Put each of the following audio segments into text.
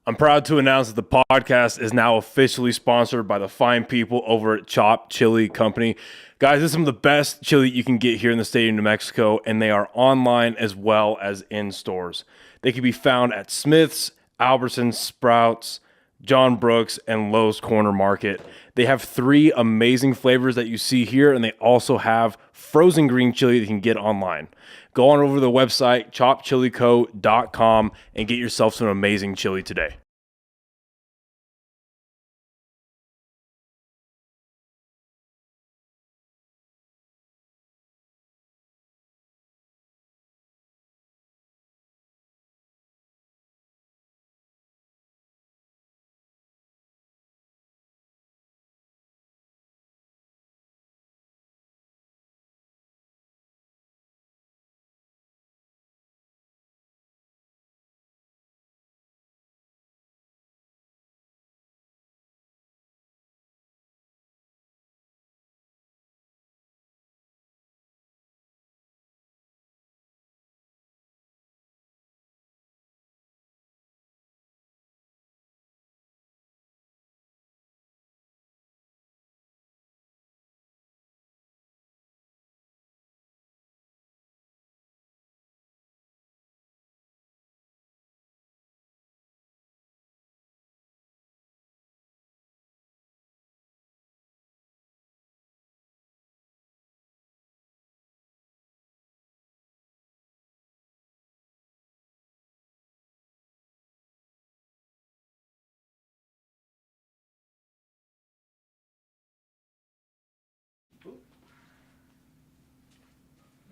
I'm proud to announce that the podcast is now officially sponsored by the fine people over at Chop Chili Company. Guys, this is some of the best chili you can get here in the state of New Mexico, and they are online as well as in stores. They can be found at Smith's, Albertsons, Sprouts, John Brooks, and Lowe's Corner Market. They have 3 amazing flavors that you see here, and they also have frozen green chili that you can get online. Go on over to the website, chopchilico.com, and get yourself some amazing chili today.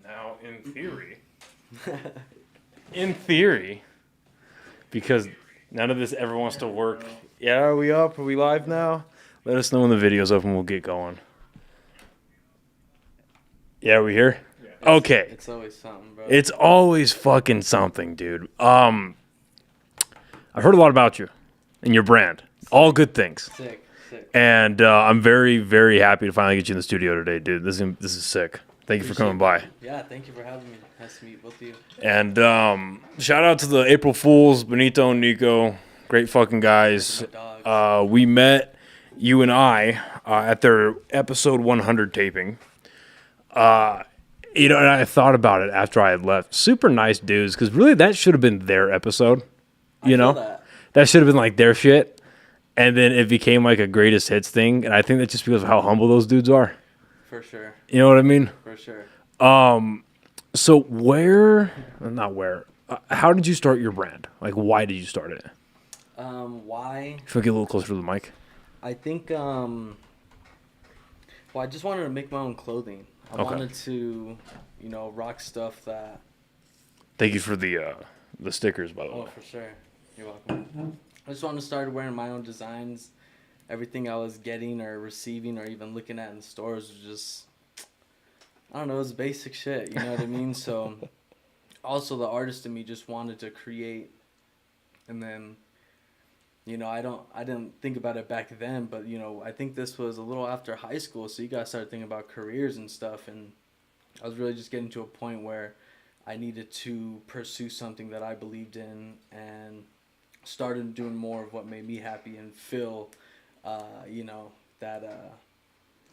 Now, in theory, because none of this ever wants to work. Yeah, are we up? Are we live now? Let us know when the video's up and we'll get going. Yeah, are we here? Yeah. Okay. It's always something, bro. It's always fucking something, dude. I've heard a lot about you and your brand. All good things. Sick. And I'm very, very happy to finally get you in the studio today, dude. This is sick. Thank you for coming by. Yeah, thank you for having me. Nice to meet both of you. And shout out to the April Fools, Benito and Nico. Great fucking guys. We met, you and I, at their episode 100 taping. And I thought about it after I had left. Super nice dudes, because really that should have been their episode. You know? That should have been like their shit. And then it became like a greatest hits thing. And I think that's just because of how humble those dudes are. For sure. You know what I mean? For sure. So how did you start your brand? Like, why did you start it? Why? If I get a little closer to the mic. I think, I just wanted to make my own clothing. I wanted to, rock stuff that... Thank you for the stickers, by the way. Oh, for sure. You're welcome. I just wanted to start wearing my own designs. Everything I was getting or receiving or even looking at in the stores was just, I don't know, it was basic shit, you know what I mean? So, also the artist in me just wanted to create, and then, I didn't think about it back then, but, I think this was a little after high school, so you gotta start thinking about careers and stuff, and I was really just getting to a point where I needed to pursue something that I believed in, and started doing more of what made me happy and feel...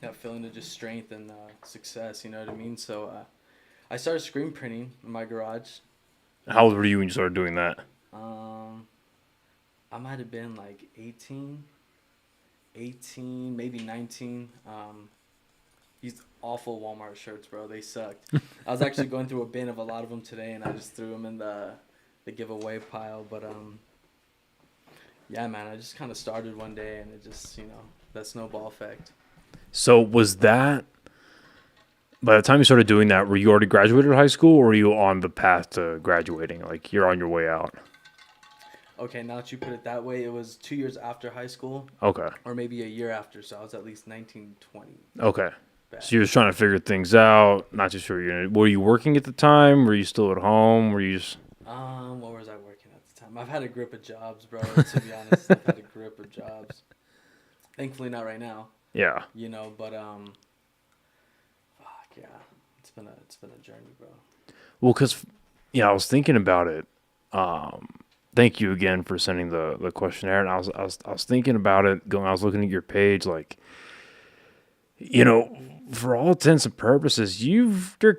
that feeling of just strength and success, you know what I mean? So I started screen printing in my garage. How old were you when you started doing that? I might have been like 18, maybe 19. These awful Walmart shirts, bro, they sucked. I was actually going through a bin of a lot of them today, and I just threw them in the giveaway pile, but yeah, man, I just kind of started one day, and it just, that snowball effect. So was that, by the time you started doing that, were you already graduated high school, or were you on the path to graduating? Like, you're on your way out? Okay, now that you put it that way, it was 2 years after high school. Okay. Or maybe a year after, so I was at least 19, 20. Okay. So you were trying to figure things out, not too sure. Were you working at the time? Were you still at home? Were you just... What was I working at the time? I've had a grip of jobs, bro. To be honest, I've had a grip of jobs. Thankfully, not right now. Yeah. But fuck yeah, it's been a journey, bro. Well, cause I was thinking about it. thank you again for sending the questionnaire. And I was thinking about it. I was looking at your page, like, you know, for all intents and purposes, you're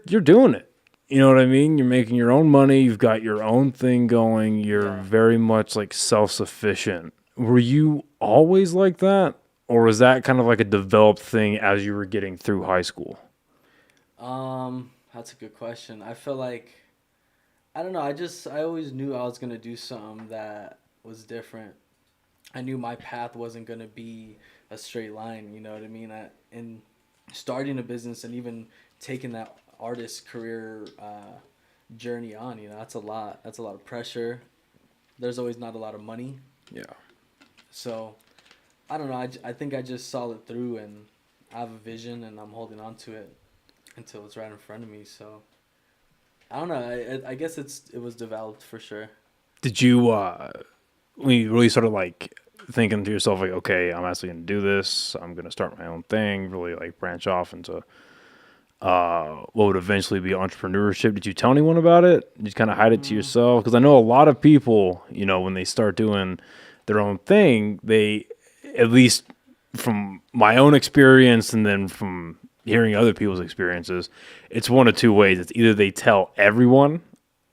doing it. You know what I mean? You're making your own money. You've got your own thing going. You're very much like self-sufficient. Were you always like that? Or was that kind of like a developed thing as you were getting through high school? That's a good question. I feel like, I don't know. I always knew I was gonna do something that was different. I knew my path wasn't gonna be a straight line. You know what I mean? In starting a business and even taking that artist career journey on, you know, that's a lot. That's a lot of pressure. There's always not a lot of money. Yeah. So I don't know. I think I just saw it through, and I have a vision, and I'm holding on to it until it's right in front of me. So I don't know. I guess it was developed for sure. Did you when you really started like thinking to yourself like, okay, I'm actually gonna do this. I'm gonna start my own thing. Really like branch off into what would eventually be entrepreneurship. Did you tell anyone about it? Did you kind of hide it to yourself? Because I know a lot of people, you know, when they start doing their own thing, they, at least from my own experience and then from hearing other people's experiences, it's one of two ways. It's either they tell everyone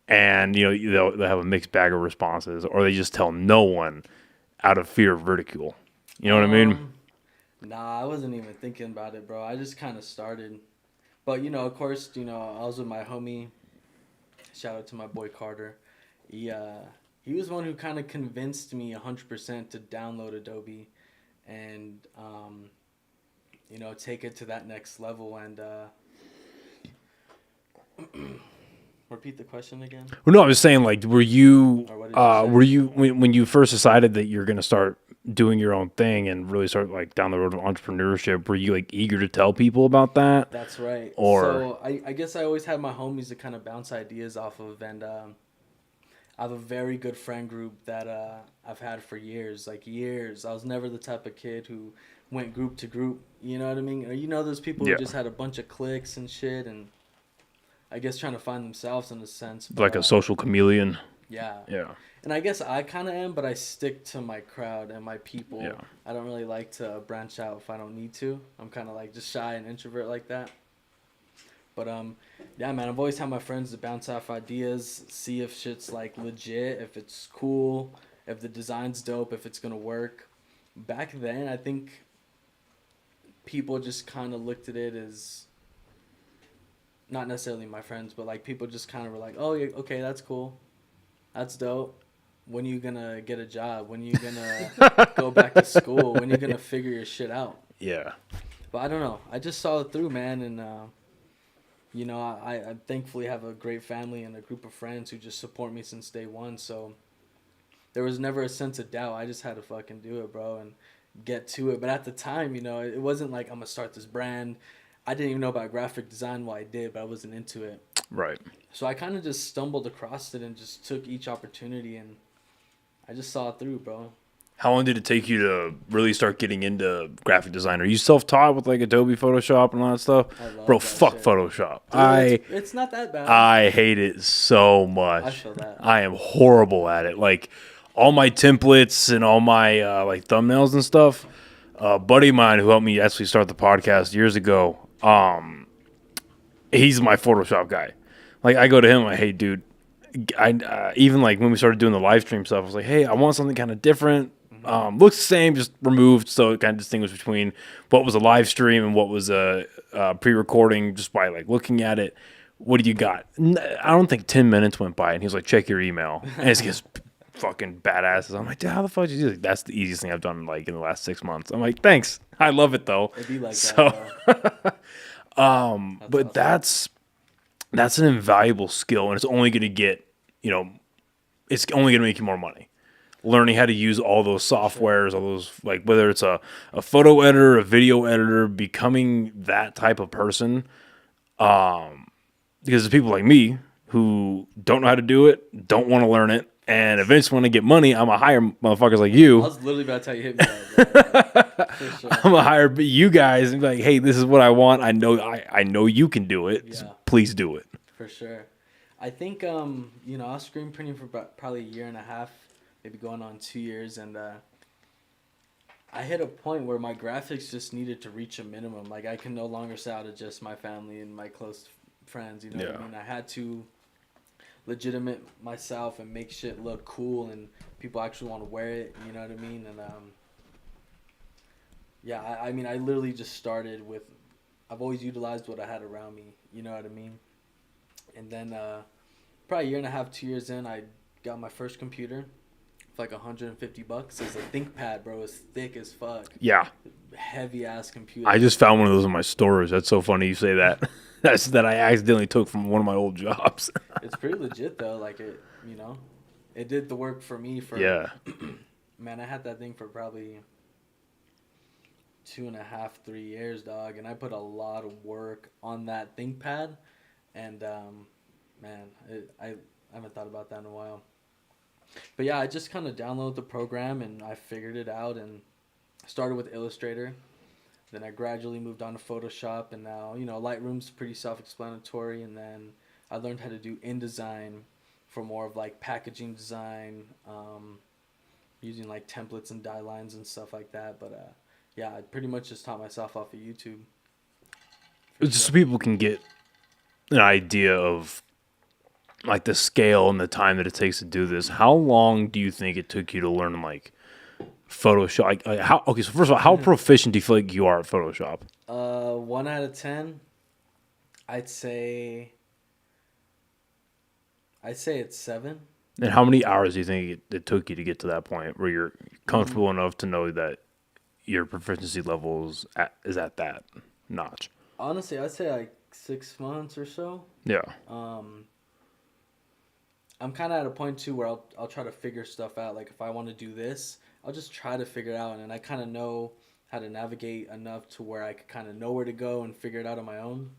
and, you know, they'll have a mixed bag of responses, or they just tell no one out of fear of ridicule. You know what I mean? Nah, I wasn't even thinking about it, bro. I just kind of started. But, you know, of course, you know, I was with my homie. Shout out to my boy Carter. He was one who kind of convinced me 100% to download Adobe and, you know, take it to that next level. And repeat the question again. Well, no, I was saying, like, were you Or what did you say? when you first decided that you're going to start doing your own thing and really start like down the road of entrepreneurship, were you like eager to tell people about that? That's right. Or So I guess I always had my homies to kind of bounce ideas off of, and I have a very good friend group that I've had for years, like years. I was never the type of kid who went group to group, you know what I mean? Or, you know, those people who just had a bunch of cliques and shit, and I guess trying to find themselves in a sense. But, like a social chameleon. Yeah. Yeah. And I guess I kind of am, but I stick to my crowd and my people. Yeah. I don't really like to branch out if I don't need to. I'm kind of like just shy and introvert like that. But yeah, man, I've always had my friends to bounce off ideas, see if shit's like legit, if it's cool, if the design's dope, if it's gonna work. Back then, I think people just kind of looked at it as, not necessarily my friends, but like people just kind of were like, oh, yeah, okay, that's cool, that's dope. When are you gonna get a job? When are you gonna go back to school? When are you gonna figure your shit out? Yeah. But I don't know. I just saw it through, man, and you know, I thankfully have a great family and a group of friends who just support me since day one. So there was never a sense of doubt. I just had to fucking do it, bro, and get to it. But at the time, you know, it wasn't like I'm gonna start this brand. I didn't even know about graphic design. Well, I did, but I wasn't into it. Right. So I kind of just stumbled across it and just took each opportunity, and I just saw it through, bro. How long did it take you to really start getting into graphic design? Are you self-taught with like Adobe Photoshop and all that stuff? Bro, fuck shit. Photoshop. Dude, it's not that bad. I hate it so much. I feel that. I am horrible at it. Like all my templates and all my like thumbnails and stuff. A buddy of mine who helped me actually start the podcast years ago. He's my Photoshop guy. Like I go to him, I'm like, hey, dude. I even like when we started doing the live stream stuff, I was like, hey, I want something kind of different. Looks the same, just removed, so it kind of distinguished between what was a live stream and what was a pre-recording just by like looking at it. What do you got? I don't think 10 minutes went by, and he was like, check your email, and it's just fucking badasses. I'm like, dude, how the fuck did you do that? That's the easiest thing I've done like in the last 6 months. I'm like, thanks, I love it though. It'd be like so, that. but awesome. That's an invaluable skill, and it's only going to get, you know, it's only going to make you more money. Learning how to use all those softwares, all those, like, whether it's a photo editor, a video editor, becoming that type of person. Because there's people like me who don't know how to do it, don't want to learn it, and eventually when I get money, I'm going to hire motherfuckers like you. I was literally about to tell you hit me up, for sure. I'm going to hire you guys and be like, hey, this is what I want. I know you can do it. Yeah. So please do it. For sure. I think, you know, I was screen printing for probably a year and a half. maybe going on 2 years, and I hit a point where my graphics just needed to reach a minimum. Like, I can no longer sell out to just my family and my close friends, you know what I mean? I had to legitimate myself and make shit look cool and people actually want to wear it, you know what I mean? And yeah, I mean, I literally just started with, I've always utilized what I had around me, you know what I mean? And then probably a year and a half, 2 years in, I got my first computer for like $150. It's a ThinkPad, bro. It's thick as fuck. Yeah. Heavy ass computer. I just found one of those in my storage. That's so funny you say that. That's that I accidentally took from one of my old jobs. It's pretty legit though. Like, it, you know, it did the work for me for. Yeah. Man, I had that thing for probably 2.5, 3 years, dog, and I put a lot of work on that ThinkPad, and man, I haven't thought about that in a while. But yeah, I just kind of downloaded the program and I figured it out and started with Illustrator. Then I gradually moved on to Photoshop, and now, you know, Lightroom's pretty self-explanatory. And then I learned how to do InDesign for more of like packaging design, using like templates and die lines and stuff like that. But yeah, I pretty much just taught myself off of YouTube. Just so people can get an idea of like the scale and the time that it takes to do this. How long do you think it took you to learn like Photoshop? Like how? Okay, so first of all, how proficient do you feel like you are at Photoshop? 1 out of 10, I'd say it's 7. And how many hours do you think it took you to get to that point where you're comfortable enough to know that your proficiency level is at that notch? Honestly, I'd say like 6 months or so. Yeah. I'm kind of at a point too where I'll try to figure stuff out. Like, if I want to do this, I'll just try to figure it out, and I kind of know how to navigate enough to where I could kind of know where to go and figure it out on my own.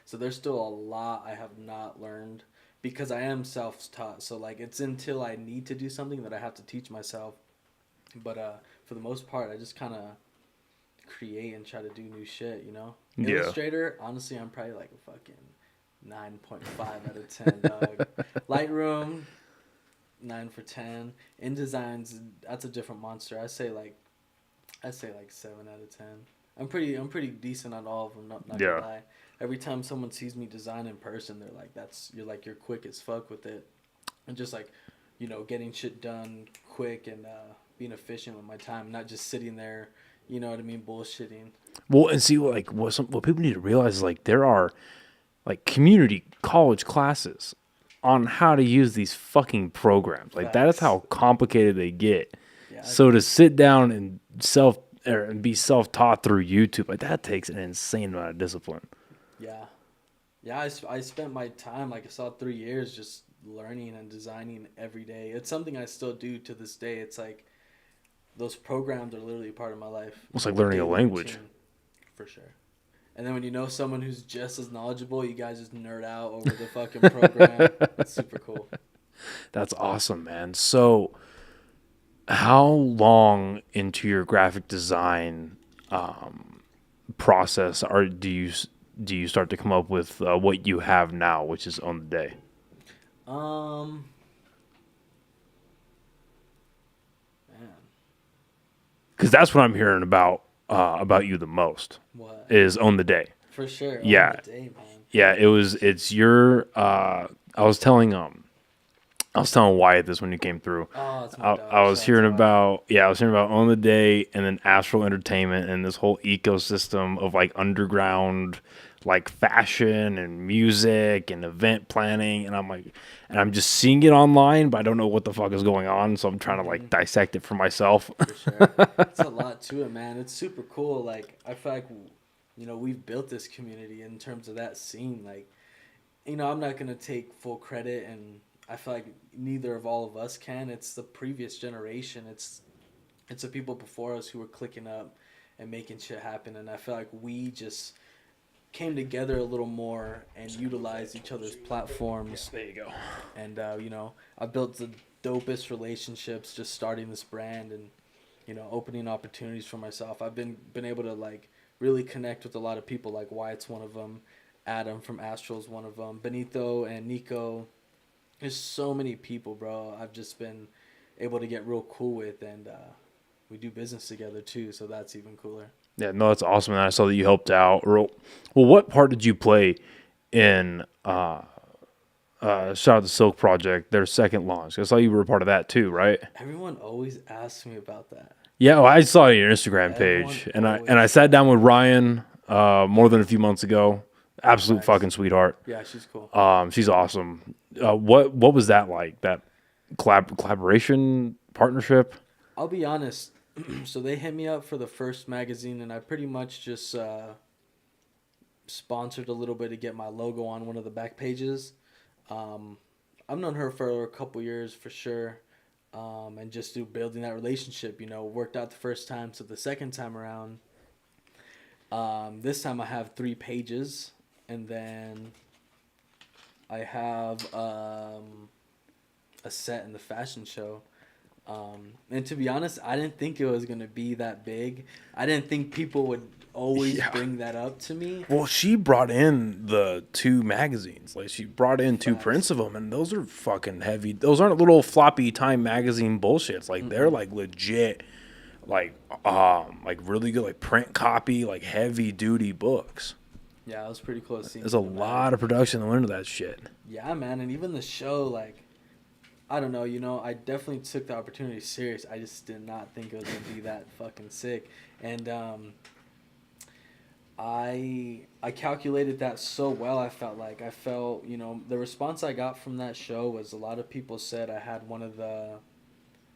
So there's still a lot I have not learned because I am self-taught. So like, it's until I need to do something that I have to teach myself. But for the most part, I just kind of create and try to do new shit, you know? Yeah. Illustrator, honestly, I'm probably like a fucking 9.5 out of 10, dog. Lightroom, 9 for 10. InDesign's, that's a different monster. I say like 7 out of 10. I'm pretty decent on all of them. Not gonna lie. Every time someone sees me design in person, they're like, you're quick as fuck with it, and just like, you know, getting shit done quick and being efficient with my time, not just sitting there, you know what I mean, bullshitting. Well, and see, like what people need to realize is like there are like community college classes on how to use these fucking programs. Like that is how complicated they get. Yeah, so to sit down and be self-taught through YouTube, like that takes an insane amount of discipline. Yeah, I spent my time, like I saw 3 years just learning and designing every day. It's something I still do to this day. It's like those programs are literally a part of my life. It's like learning a language. Routine, for sure. And then when you know someone who's just as knowledgeable, you guys just nerd out over the fucking program. It's super cool. That's awesome, man. So how long into your graphic design process do you start to come up with what you have now, which is On the Day? Man, because that's what I'm hearing about you the most. What? Is On the Day. For sure. Yeah. On the Day, man. Yeah, it's your I was telling Wyatt this when you came through. Oh, that's my dog. I was hearing about On the Day and then Astral Entertainment and this whole ecosystem of like underground like fashion and music and event planning, and I'm just seeing it online, but I don't know what the fuck is going on, so I'm trying to like dissect it for myself. For sure. It's a lot to it, man. It's super cool. Like, I feel like, you know, we've built this community in terms of that scene. Like, you know, I'm not gonna take full credit, and I feel like neither of all of us can. It's the previous generation. It's the people before us who were clicking up and making shit happen, and I feel like we just came together a little more and utilized each other's platforms. There you go. And you know, I built the dopest relationships just starting this brand and, you know, opening opportunities for myself. I've been able to like really connect with a lot of people. Like Wyatt's one of them, Adam from Astral's one of them, Benito and Nico. There's so many people, bro. I've just been able to get real cool with, and we do business together too, so that's even cooler. Yeah, no, that's awesome. And I saw that you helped out. Well, what part did you play in Shout Out to Silk Project, their second launch? I saw you were a part of that too, right? Everyone always asks me about that. Yeah, well, I saw your Instagram Everyone page, and I always sat down with Ryan more than a few months ago. Absolute Nice. fucking sweetheart. Yeah, she's cool. She's awesome. What was that like? That collaboration partnership? I'll be honest. So they hit me up for the first magazine, and I pretty much just sponsored a little bit to get my logo on one of the back pages. I've known her for a couple years for sure, and just through building that relationship, worked out the first time. So the second time around, this time I have 3 pages, and then I have a set in the fashion show. And to be honest, I didn't think it was going to be that big. I didn't think people would always bring that up to me. Well, she brought in the 2 magazines. Like, she brought in 2 prints of them, and those are fucking heavy. Those aren't little floppy Time magazine bullshits. Like, they're like legit, like really good, like print copy, like heavy duty books. Yeah, it was pretty cool to see. There's a lot of production that went into that shit. Yeah, man, and even the show, like, I don't know, I definitely took the opportunity serious. I just did not think it was going to be that fucking sick. And I calculated that so well. I felt, the response I got from that show was a lot of people said I had one of the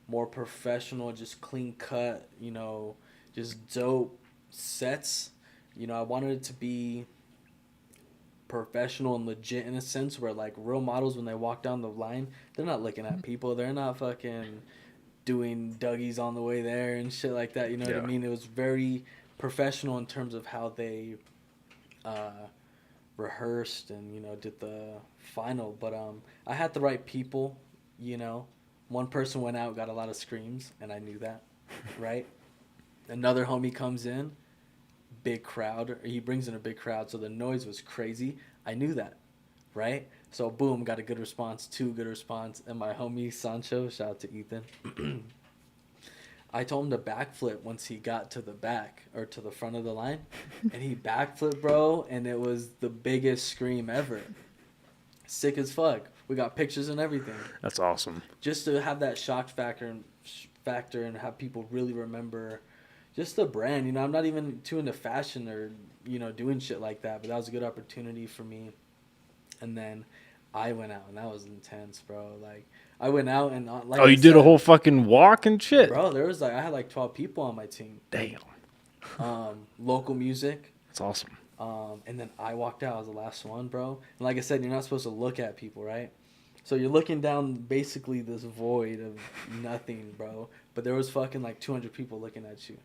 more professional, just clean cut, just dope sets. I wanted it to be professional and legit in a sense where, like, real models, when they walk down the line, they're not looking at people. They're not fucking doing Dougies on the way there and shit like that. You know what I mean? It was very professional in terms of how they rehearsed and, did the final. But I had the right people, One person went out, got a lot of screams, and I knew that, right? Another homie comes in, big crowd. He brings in a big crowd, so the noise was crazy. I knew that, right? So boom, got a good response, 2 good response. And my homie Sancho, shout out to Ethan, I told him to backflip once he got to the back or to the front of the line, and he backflipped, bro, and it was the biggest scream ever. Sick as fuck. We got pictures and everything. That's awesome. Just to have that shock factor and have people really remember just the brand. I'm not even too into fashion or, doing shit like that, but that was a good opportunity for me. And then I went out, and that was intense, bro. Like, I went out and you did a whole fucking walk and shit? Bro, there was I had 12 people on my team. Damn. Local music. That's awesome. And then I walked out as the last one, bro. And like I said, you're not supposed to look at people, right? So you're looking down basically this void of nothing, bro. But there was fucking 200 people looking at you.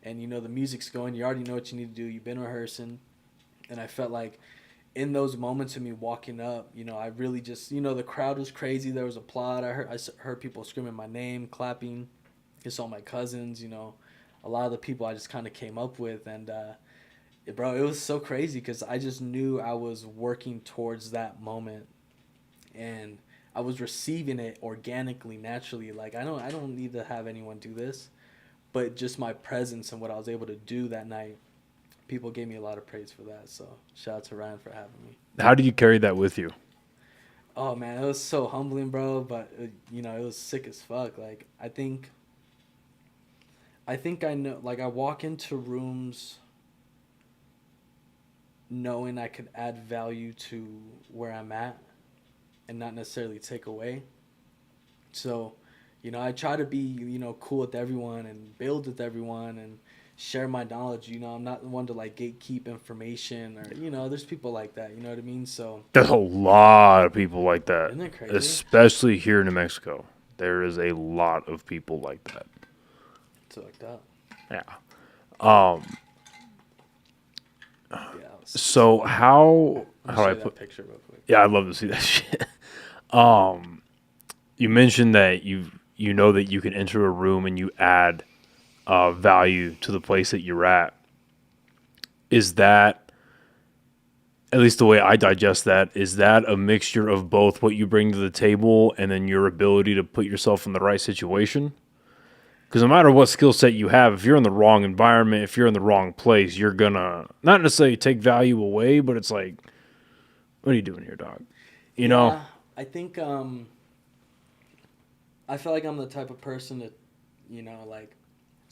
And, the music's going. You already know what you need to do. You've been rehearsing. And I felt like in those moments of me walking up, I really just, the crowd was crazy. There was applaud. I heard people screaming my name, clapping. I saw my cousins, a lot of the people I just kind of came up with. And, bro, it was so crazy because I just knew I was working towards that moment. And I was receiving it organically, naturally. Like, I don't need to have anyone do this. But just my presence and what I was able to do that night, people gave me a lot of praise for that. So shout out to Ryan for having me. How do you carry that with you? Oh, man, it was so humbling, bro. But, it was sick as fuck. Like, I think I know, I walk into rooms knowing I could add value to where I'm at and not necessarily take away. So, I try to be, cool with everyone and build with everyone and share my knowledge. I'm not the one to gatekeep information or, there's people like that. You know what I mean? So there's a lot of people like that. Isn't that crazy? Especially here in New Mexico. There is a lot of people like that. It's fucked up. Yeah. So how do I put picture real quick? Yeah, I'd love to see that shit. You mentioned that you know that you can enter a room and you add value to the place that you're at. Is that at least the way I digest that, is that a mixture of both what you bring to the table and then your ability to put yourself in the right situation? Because no matter what skill set you have, if you're in the wrong environment, if you're in the wrong place, you're gonna not necessarily take value away, but it's like, what are you doing here, dog? You know? I think I feel like I'm the type of person to, like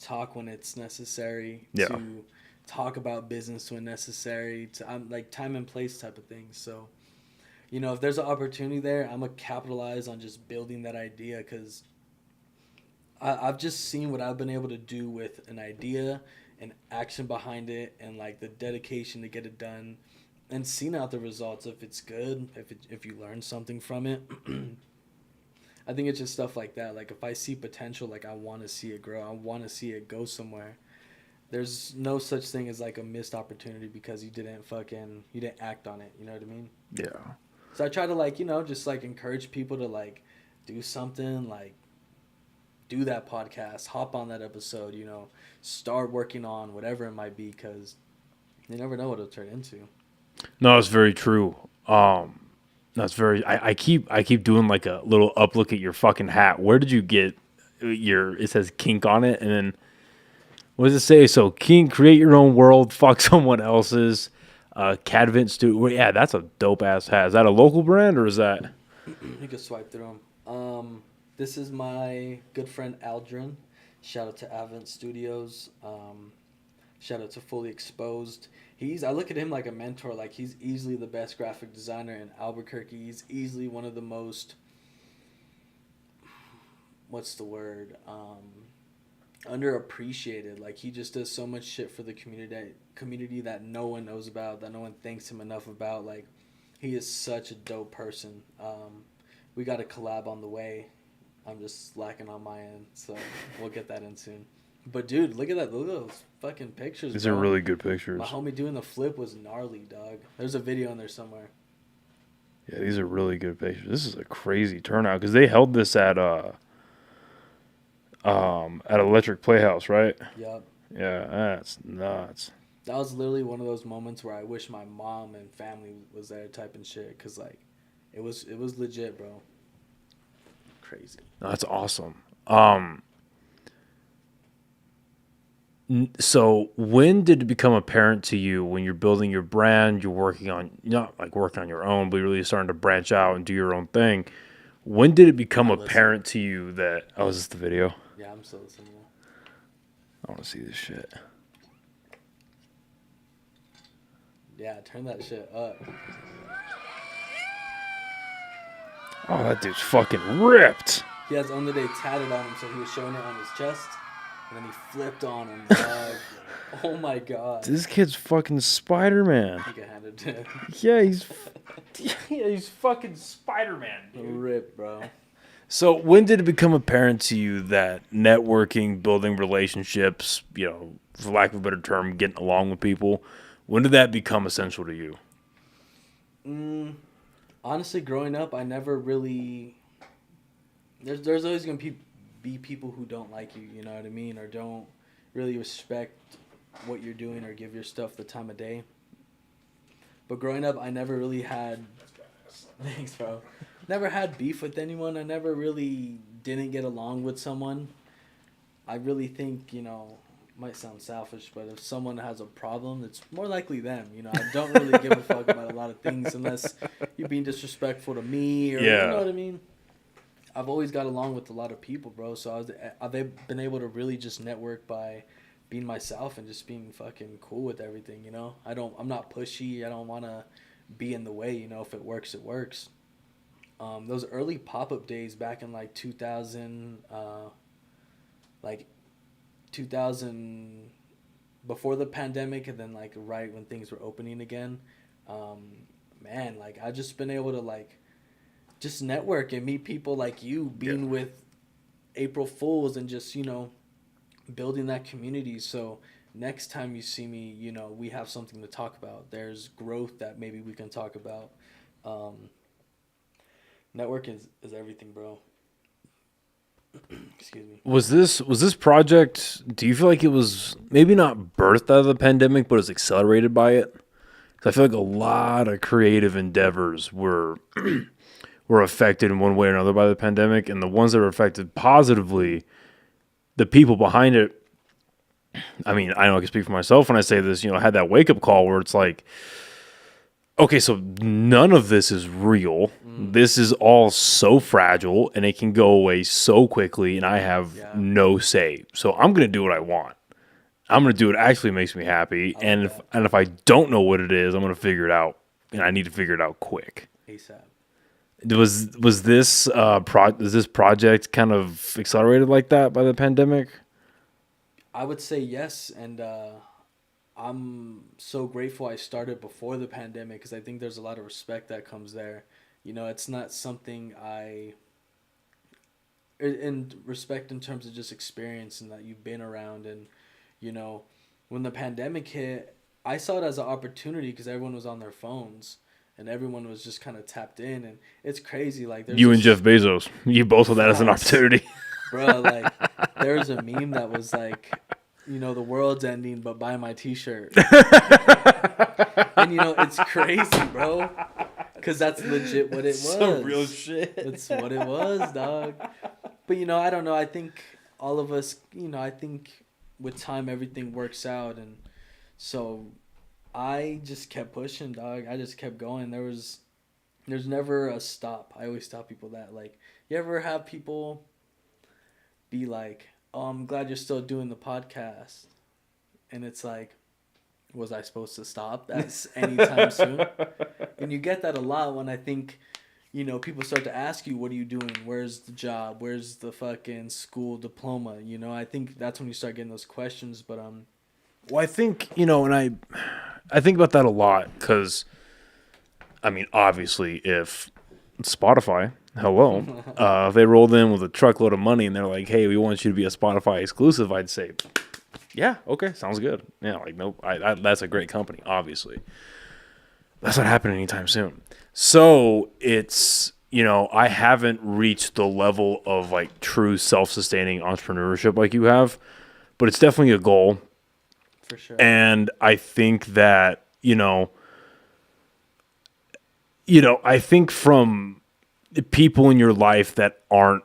talk when it's necessary, to talk about business when necessary, I'm like time and place type of thing. So, if there's an opportunity there, I'm gonna capitalize on just building that idea, because I've just seen what I've been able to do with an idea and action behind it, and like the dedication to get it done, and seeing out the results. If it's good, if you learn something from it. I think it's just stuff like that. Like if I see potential, like I want to see it grow. I want to see it go somewhere. There's no such thing as like a missed opportunity because you didn't act on it. You know what I mean? Yeah. So I try to just like encourage people to like do something, like do that podcast, hop on that episode, start working on whatever it might be, because you never know what it'll turn into. No, it's very true. That's very. I keep doing like a little up look at your fucking hat. Where did you get your? It says kink on it, and then what does it say? So kink, create your own world, fuck someone else's. Cadvent Studio. Well, yeah, that's a dope ass hat. Is that a local brand or is that? You can swipe through them. This is my good friend Aldrin. Shout out to Advent Studios. Shout out to Fully Exposed. I look at him like a mentor. Like he's easily the best graphic designer in Albuquerque. He's easily one of the most, what's the word? Underappreciated. Like he just does so much shit for the community that no one knows about, that no one thanks him enough about. Like he is such a dope person. We got a collab on the way. I'm just slacking on my end, so we'll get that in soon. But dude, look at that! Look at those fucking pictures. These are really good pictures. My homie doing the flip was gnarly, dog. There's a video in there somewhere. Yeah, these are really good pictures. This is a crazy turnout because they held this at Electric Playhouse, right? Yep. Yeah, that's nuts. That was literally one of those moments where I wish my mom and family was there typing shit, because like, it was legit, bro. Crazy. That's awesome. So when did it become apparent to you when you're building your brand, you're working on, not like working on your own, but you're really starting to branch out and do your own thing? When did it become apparent to you that, oh, is this the video? Yeah, I'm still listening. I want to see this shit. Yeah, turn that shit up. Oh, that dude's fucking ripped. He has On the Day tatted on him, so he was showing it on his chest. And then he flipped on him, dog. Oh my god. This kid's fucking Spider-Man. I think I handed to him. Yeah, he's fucking Spider-Man, dude. Rip, bro. So when did it become apparent to you that networking, building relationships, for lack of a better term, getting along with people, when did that become essential to you? Honestly, growing up, I never really... There's always going to be people who don't like you, you know what I mean? Or don't really respect what you're doing or give your stuff the time of day. But growing up, I never really had... Thanks, bro. Never had beef with anyone. I never really didn't get along with someone. I really think, might sound selfish, but if someone has a problem, it's more likely them. I don't really give a fuck about a lot of things unless you're being disrespectful to me or you know what I mean? I've always got along with a lot of people, bro. So I've been able to really just network by being myself and just being fucking cool with everything, I'm not pushy. I don't want to be in the way, if it works, it works. Those early pop-up days back in like 2000, before the pandemic, and then like right when things were opening again, man, like I've just been able to like just network and meet people like you, being with April Fools and just, building that community. So next time you see me, we have something to talk about. There's growth that maybe we can talk about. Network is everything, bro. Excuse me. Was this project, do you feel like it was maybe not birthed out of the pandemic, but it was accelerated by it? So I feel like a lot of creative endeavors were affected in one way or another by the pandemic, and the ones that were affected positively, the people behind it. I mean, I know I can speak for myself when I say this. I had that wake up call where it's like, okay, so none of this is real. This is all so fragile, and it can go away so quickly, and I have no say. So I'm gonna do what I want. I'm gonna do what actually makes me happy, and if I don't know what it is, I'm gonna figure it out, and I need to figure it out quick. ASAP. Was this is this project kind of accelerated like that by the pandemic? I would say yes, and I'm so grateful I started before the pandemic because I think there's a lot of respect that comes there. It's not something in respect in terms of just experience and that you've been around. And, when the pandemic hit, I saw it as an opportunity because everyone was on their phones and everyone was just kind of tapped in. And it's crazy. Like, you and Jeff Bezos, you both saw that as an opportunity. Bro, like, there was a meme that was like, the world's ending, but buy my t-shirt. And, it's crazy, bro. Because that's legit what it was. Some real shit. It's what it was, dog. But, I don't know. I think all of us, I think with time everything works out. And so I just kept pushing, dog. I just kept going. There's never a stop. I always tell people that. Like, you ever have people be like, oh, I'm glad you're still doing the podcast. And it's like, was I supposed to stop that anytime soon? And you get that a lot when I think, people start to ask you, what are you doing? Where's the job? Where's the fucking school diploma? I think that's when you start getting those questions. But well, I think, and I think about that a lot because, I mean, obviously, if Spotify, hello, if they rolled in with a truckload of money and they're like, hey, we want you to be a Spotify exclusive, I'd say, yeah, okay, sounds good. Yeah, like, nope, that's a great company, obviously. That's not happening anytime soon. So it's, I haven't reached the level of like true self-sustaining entrepreneurship like you have, but it's definitely a goal. For sure. And I think that, I think from the people in your life that aren't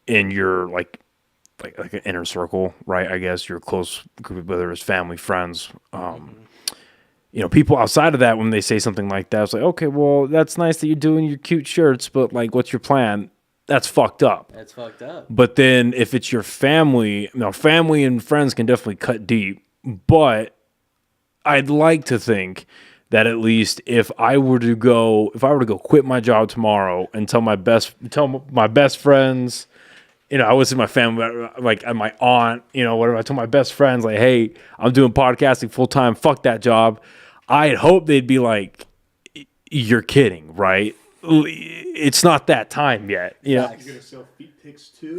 in your like an inner circle, right? I guess your close group, whether it's family, friends, people outside of that, when they say something like that, it's like, okay, well, that's nice that you're doing your cute shirts, but like, what's your plan? That's fucked up. That's fucked up. But then if it's your family, family and friends can definitely cut deep, but I'd like to think that at least if I were to go quit my job tomorrow and tell my best friends, I was in my family, like my aunt, whatever. I told my best friends, like, hey, I'm doing podcasting full time. Fuck that job. I'd hope they'd be like, you're kidding, right? It's not that time yet. You're going to sell feet pics too?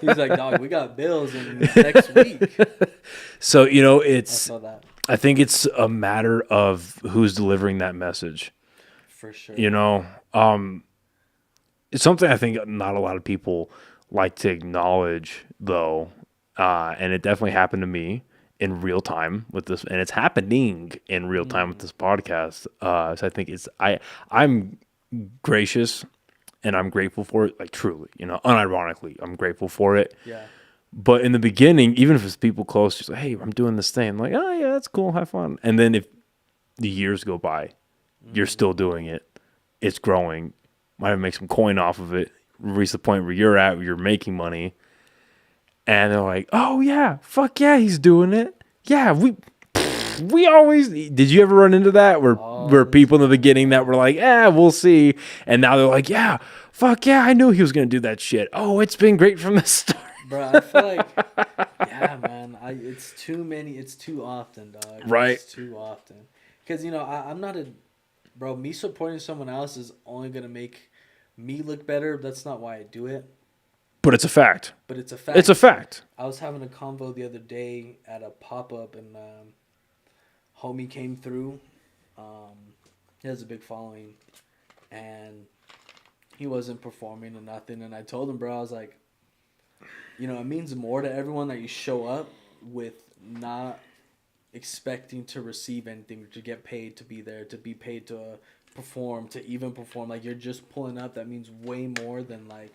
He's like, dog, we got bills in next week. So, I saw that. I think it's a matter of who's delivering that message. For sure. It's something I think not a lot of people like to acknowledge, though, and it definitely happened to me in real time with this, and it's happening in real time with this podcast. So I think I'm gracious and I'm grateful for it, like truly, unironically, I'm grateful for it. Yeah. But in the beginning, even if it's people close, just like, hey, I'm doing this thing. I'm like, oh yeah, that's cool, have fun. And then if the years go by, you're still doing it, it's growing, might have make some coin off of it, reach the point where you're at, where you're making money. And they're like, oh yeah, fuck yeah, he's doing it. Yeah, we always, did you ever run into that where people in the beginning that were like, we'll see. And now they're like, yeah, fuck yeah, I knew he was going to do that shit. Oh, it's been great from the start. Bro, I feel like, yeah, man, it's too often, dog. Right. It's too often. Because, I'm not bro, me supporting someone else is only going to make me look better. That's not why I do it. But it's a fact. It's a fact. I was having a convo the other day at a pop-up, and homie came through. He has a big following, and he wasn't performing or nothing. And I told him, bro, I was like, it means more to everyone that you show up with not expecting to receive anything, to get paid to be there, to be paid to perform, to even perform. Like, you're just pulling up. That means way more than, like,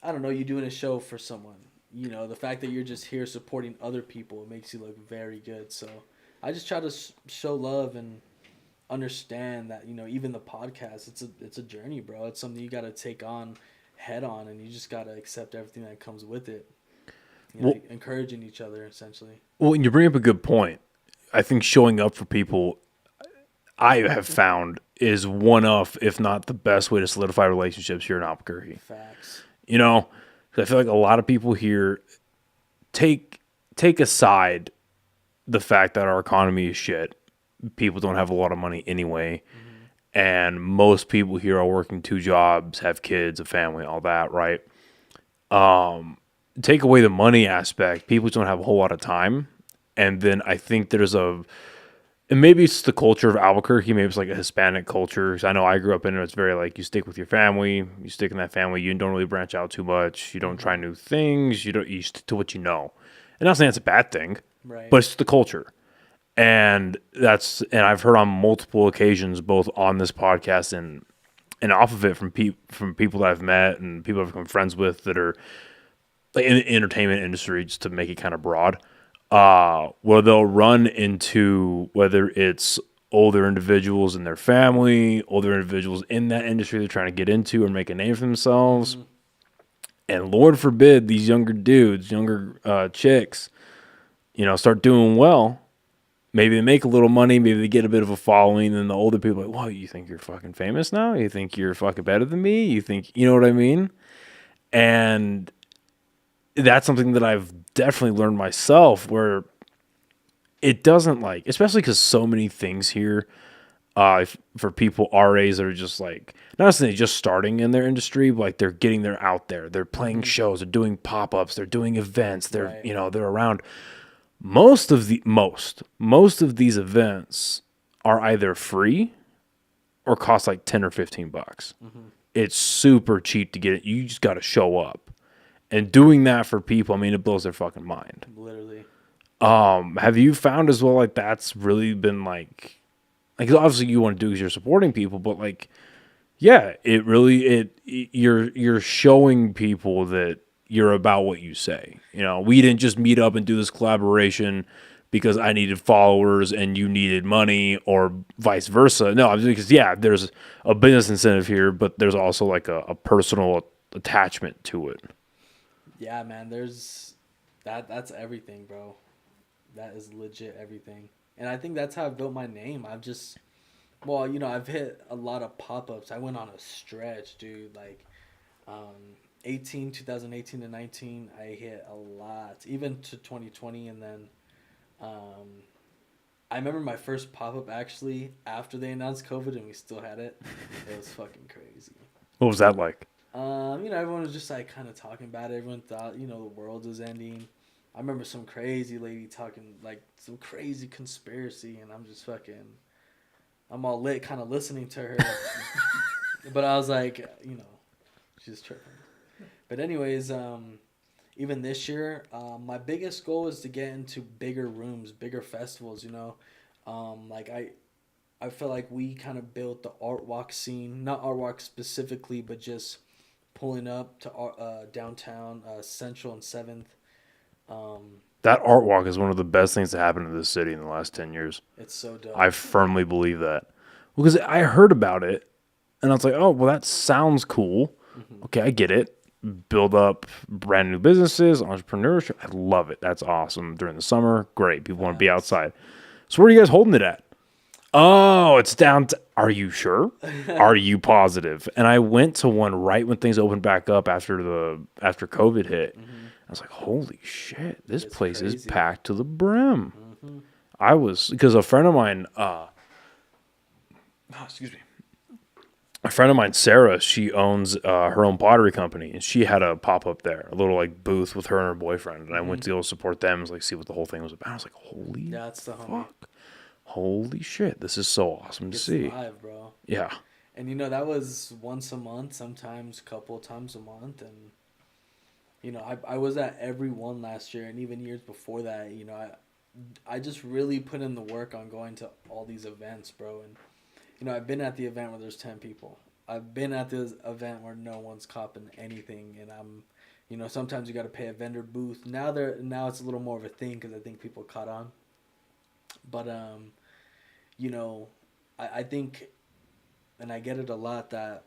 I don't know, you doing a show for someone. You know, the fact that you're just here supporting other people, it makes you look very good. So I just try to show love and understand that, you know, even the podcast, it's a journey, bro. It's something you got to take on head on, and you just got to accept everything that comes with it. You know, Well, encouraging each other, essentially. well, and you bring up a good point. I think showing up for people, I have found, is one of, if not the best way to solidify relationships here in Albuquerque. Facts. You know, 'cause I feel like a lot of people here take aside the fact that our economy is shit. People don't have a lot of money anyway. And most people here are working 2 jobs, have kids, a family, all that, right? Take away the money aspect, people don't have a whole lot of time. And then I think there's and maybe it's the culture of Albuquerque, maybe it's like a Hispanic culture. 'Cause I know I grew up in it, it's very like, you stick with your family, you stick in that family, you don't really branch out too much, you don't try new things, you stick to what you know. And I'm not saying it's a bad thing, Right. but it's the culture. And I've heard on multiple occasions, both on this podcast and off of it, from people that I've met and people I've become friends with that are like in the entertainment industry, just to make it kind of broad, where they'll run into, whether it's older individuals in their family, older individuals in that industry they're trying to get into or make a name for themselves. And Lord forbid these younger dudes, younger chicks, you know, start doing well. Maybe they make a little money, maybe they get a bit of a following, and the older people are like, "Whoa, you think you're fucking famous now? You think you're fucking better than me? You think," you know what I mean? And that's something that I've definitely learned myself, where it doesn't, like, especially because so many things here, for people our age that are just like, not necessarily just starting in their industry, but like they're getting there out there. They're playing shows, they're doing pop-ups, they're doing events, they're, Right. you know, they're around. Most of these events are either free or cost like 10 or 15 bucks. It's super cheap to get it. You just got to show up. And doing that for people, I mean, it blows their fucking mind. Literally. Have you found as well, like, that's really been like obviously you want to do because you're supporting people, but like, yeah, it really, you're showing people that you're about what you say. You know, we didn't just meet up and do this collaboration because I needed followers and you needed money, or vice versa. No, because yeah, there's a business incentive here, but there's also like a personal attachment to it. Yeah, man, there's that's everything, bro. That is legit everything. And I think that's how I've built my name. I've just, well, you know, I've hit a lot of pop-ups. I went on a stretch, dude. Like, 2018 to 19, I hit a lot. Even to 2020, and then, I remember my first pop-up actually after they announced COVID and we still had it. It was fucking crazy. What was that like? You know, everyone was just like kind of talking about it. Everyone thought, you know, the world was ending. I remember some crazy lady talking like some crazy conspiracy, and I'm all lit, kind of listening to her. But I was like, you know, she's tripping. But anyways, even this year, my biggest goal is to get into bigger rooms, bigger festivals. You know, like I feel like we kind of built the art walk scene, not art walk specifically, but just pulling up to downtown Central and 7th. That art walk is one of the best things to happen to this city in the last 10 years. It's so dope. I firmly believe that. Because I heard about it, and I was like, oh, well, that sounds cool. Okay, I get it. Build up brand new businesses, entrepreneurship. I love it. That's awesome. During the summer, great. People want to be outside. So where are you guys holding it at? Oh, it's down to, are you sure? Are you positive? And I went to one right when things opened back up after COVID hit. I was like, holy shit, this place is packed to the brim. I was, because a friend of mine, excuse me, a friend of mine, Sarah, she owns her own pottery company, and she had a pop-up there, a little like booth with her and her boyfriend. And I went to go support them, like see what the whole thing was about. I was like, holy That's the homie. fuck. Holy shit, this is so awesome to see. Live, bro. Yeah. And you know, that was once a month, sometimes a couple of times a month. And, you know, I was at every one last year, and even years before that, you know, I just really put in the work on going to all these events, bro. And I've been at the event where there's 10 people. I've been at this event where no one's copping anything, and I'm, sometimes you got to pay a vendor booth. Now it's a little more of a thing because I think people caught on. But I think, and I get it a lot, that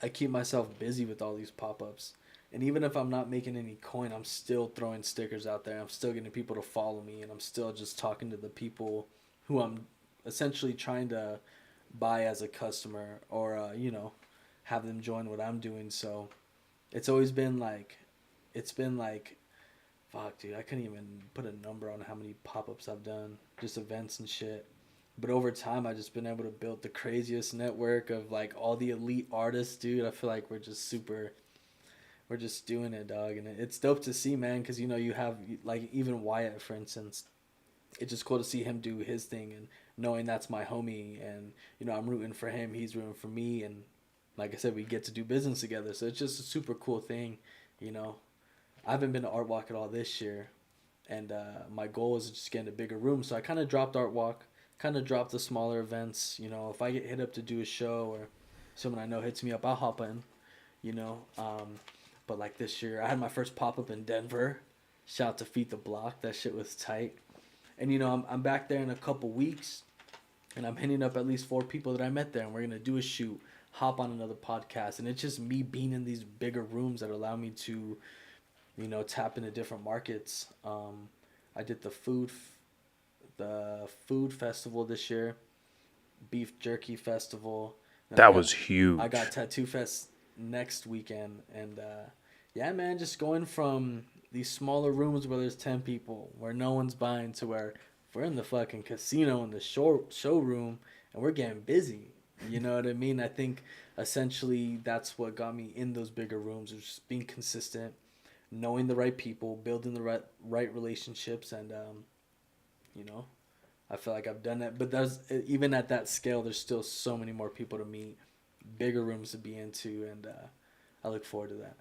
I keep myself busy with all these pop-ups. And even if I'm not making any coin, I'm still throwing stickers out there. I'm still getting people to follow me, and I'm still just talking to the people who I'm essentially trying to buy as a customer, or have them join what I'm doing. So it's always been like, fuck, dude, I couldn't even put a number on how many pop-ups I've done, just events and shit. But over time, I've just been able to build the craziest network of like all the elite artists, dude. I feel like we're just doing it, dog. And it's dope to see, man, because, you have, like, even Wyatt, for instance. It's just cool to see him do his thing and knowing that's my homie. And, I'm rooting for him. He's rooting for me. And like I said, we get to do business together. So it's just a super cool thing, I haven't been to Art Walk at all this year. And my goal is just getting a bigger room. So I kind of dropped Art Walk, kind of dropped the smaller events. If I get hit up to do a show or someone I know hits me up, I'll hop in, But like this year, I had my first pop-up in Denver. Shout out to Feet the Block. That shit was tight. And, I'm back there in a couple weeks. And I'm hitting up at least 4 people that I met there. And we're going to do a shoot, hop on another podcast. And it's just me being in these bigger rooms that allow me to, tap into different markets. I did the food festival this year. Beef jerky festival. That was huge. I got Tattoo Fest next weekend. And, yeah, man, just going from these smaller rooms where there's 10 people, where no one's buying, to where we're in the fucking casino in the showroom and we're getting busy. You know what I mean? I think essentially that's what got me in those bigger rooms, is just being consistent, knowing the right people, building the right relationships. And, I feel like I've done that. But even at that scale, there's still so many more people to meet, bigger rooms to be into. And I look forward to that.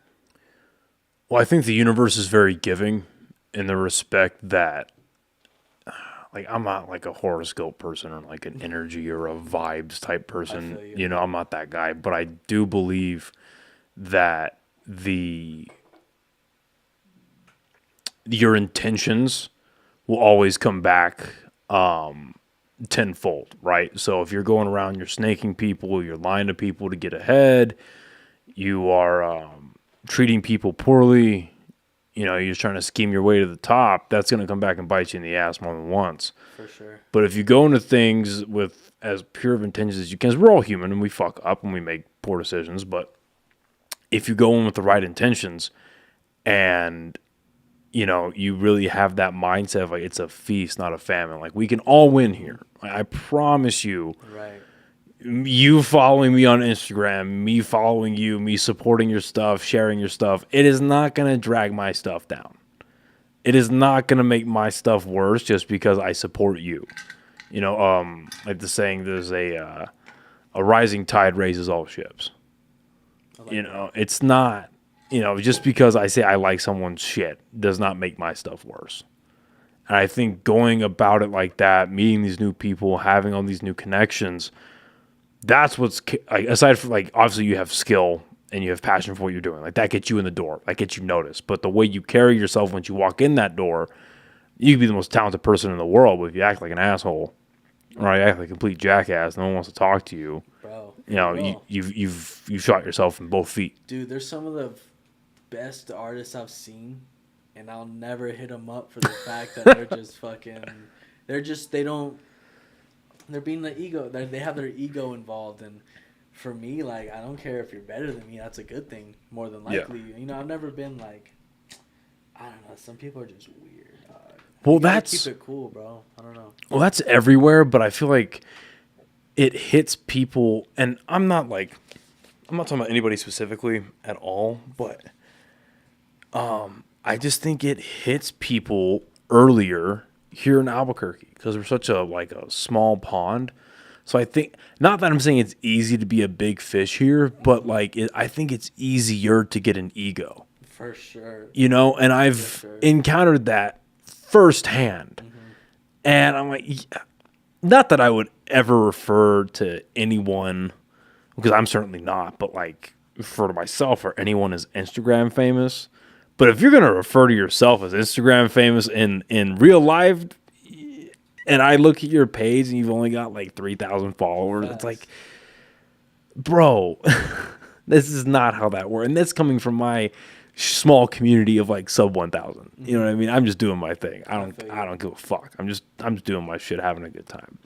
Well, I think the universe is very giving in the respect that, like, I'm not like a horoscope person or like an energy or a vibes type person. I feel you. I'm not that guy. But I do believe that your intentions will always come back tenfold, right? So if you're going around, you're snaking people, you're lying to people to get ahead, you are treating people poorly, you're just trying to scheme your way to the top, that's going to come back and bite you in the ass more than once. For sure. But if you go into things with as pure of intentions as you can, 'cause we're all human and we fuck up and we make poor decisions, but if you go in with the right intentions and you really have that mindset of like, it's a feast, not a famine. Like, we can all win here. I promise you. Right. You following me on Instagram, me following you, me supporting your stuff, sharing your stuff, it is not going to drag my stuff down. It is not going to make my stuff worse just because I support you. Like the saying, there's a rising tide raises all ships. It's not, just because I say I like someone's shit does not make my stuff worse. And I think going about it like that, meeting these new people, having all these new connections, that's what's, like, aside from, like, obviously you have skill and you have passion for what you're doing. Like, that gets you in the door. That gets you noticed. But the way you carry yourself once you walk in that door, you can be the most talented person in the world, but if you act like an asshole or you act like a complete jackass, no one wants to talk to you. Bro. You've shot yourself in both feet. Dude, there's some of the best artists I've seen, and I'll never hit them up for the fact that they're just fucking, they're being the ego, they have their ego involved. And for me, like, I don't care if you're better than me, that's a good thing, more than likely. Yeah. I've never been like, I don't know, some people are just weird. Well, that's, keep it cool, bro. I don't know. Well, that's everywhere, but I feel like it hits people, and I'm not talking about anybody specifically at all, but I just think it hits people earlier here in Albuquerque because we're such a small pond. So I think, not that I'm saying it's easy to be a big fish here, but I think it's easier to get an ego. For sure. And I've encountered that firsthand. And I'm like, not that I would ever refer to anyone, because I'm certainly not, but like refer to myself or anyone as Instagram famous. But if you're going to refer to yourself as Instagram famous in real life, and I look at your page and you've only got like 3,000 followers, It's like, bro, this is not how that works. And that's coming from my small community of like sub 1,000. You know what I mean? I'm just doing my thing. I don't give a fuck. I'm just doing my shit, having a good time.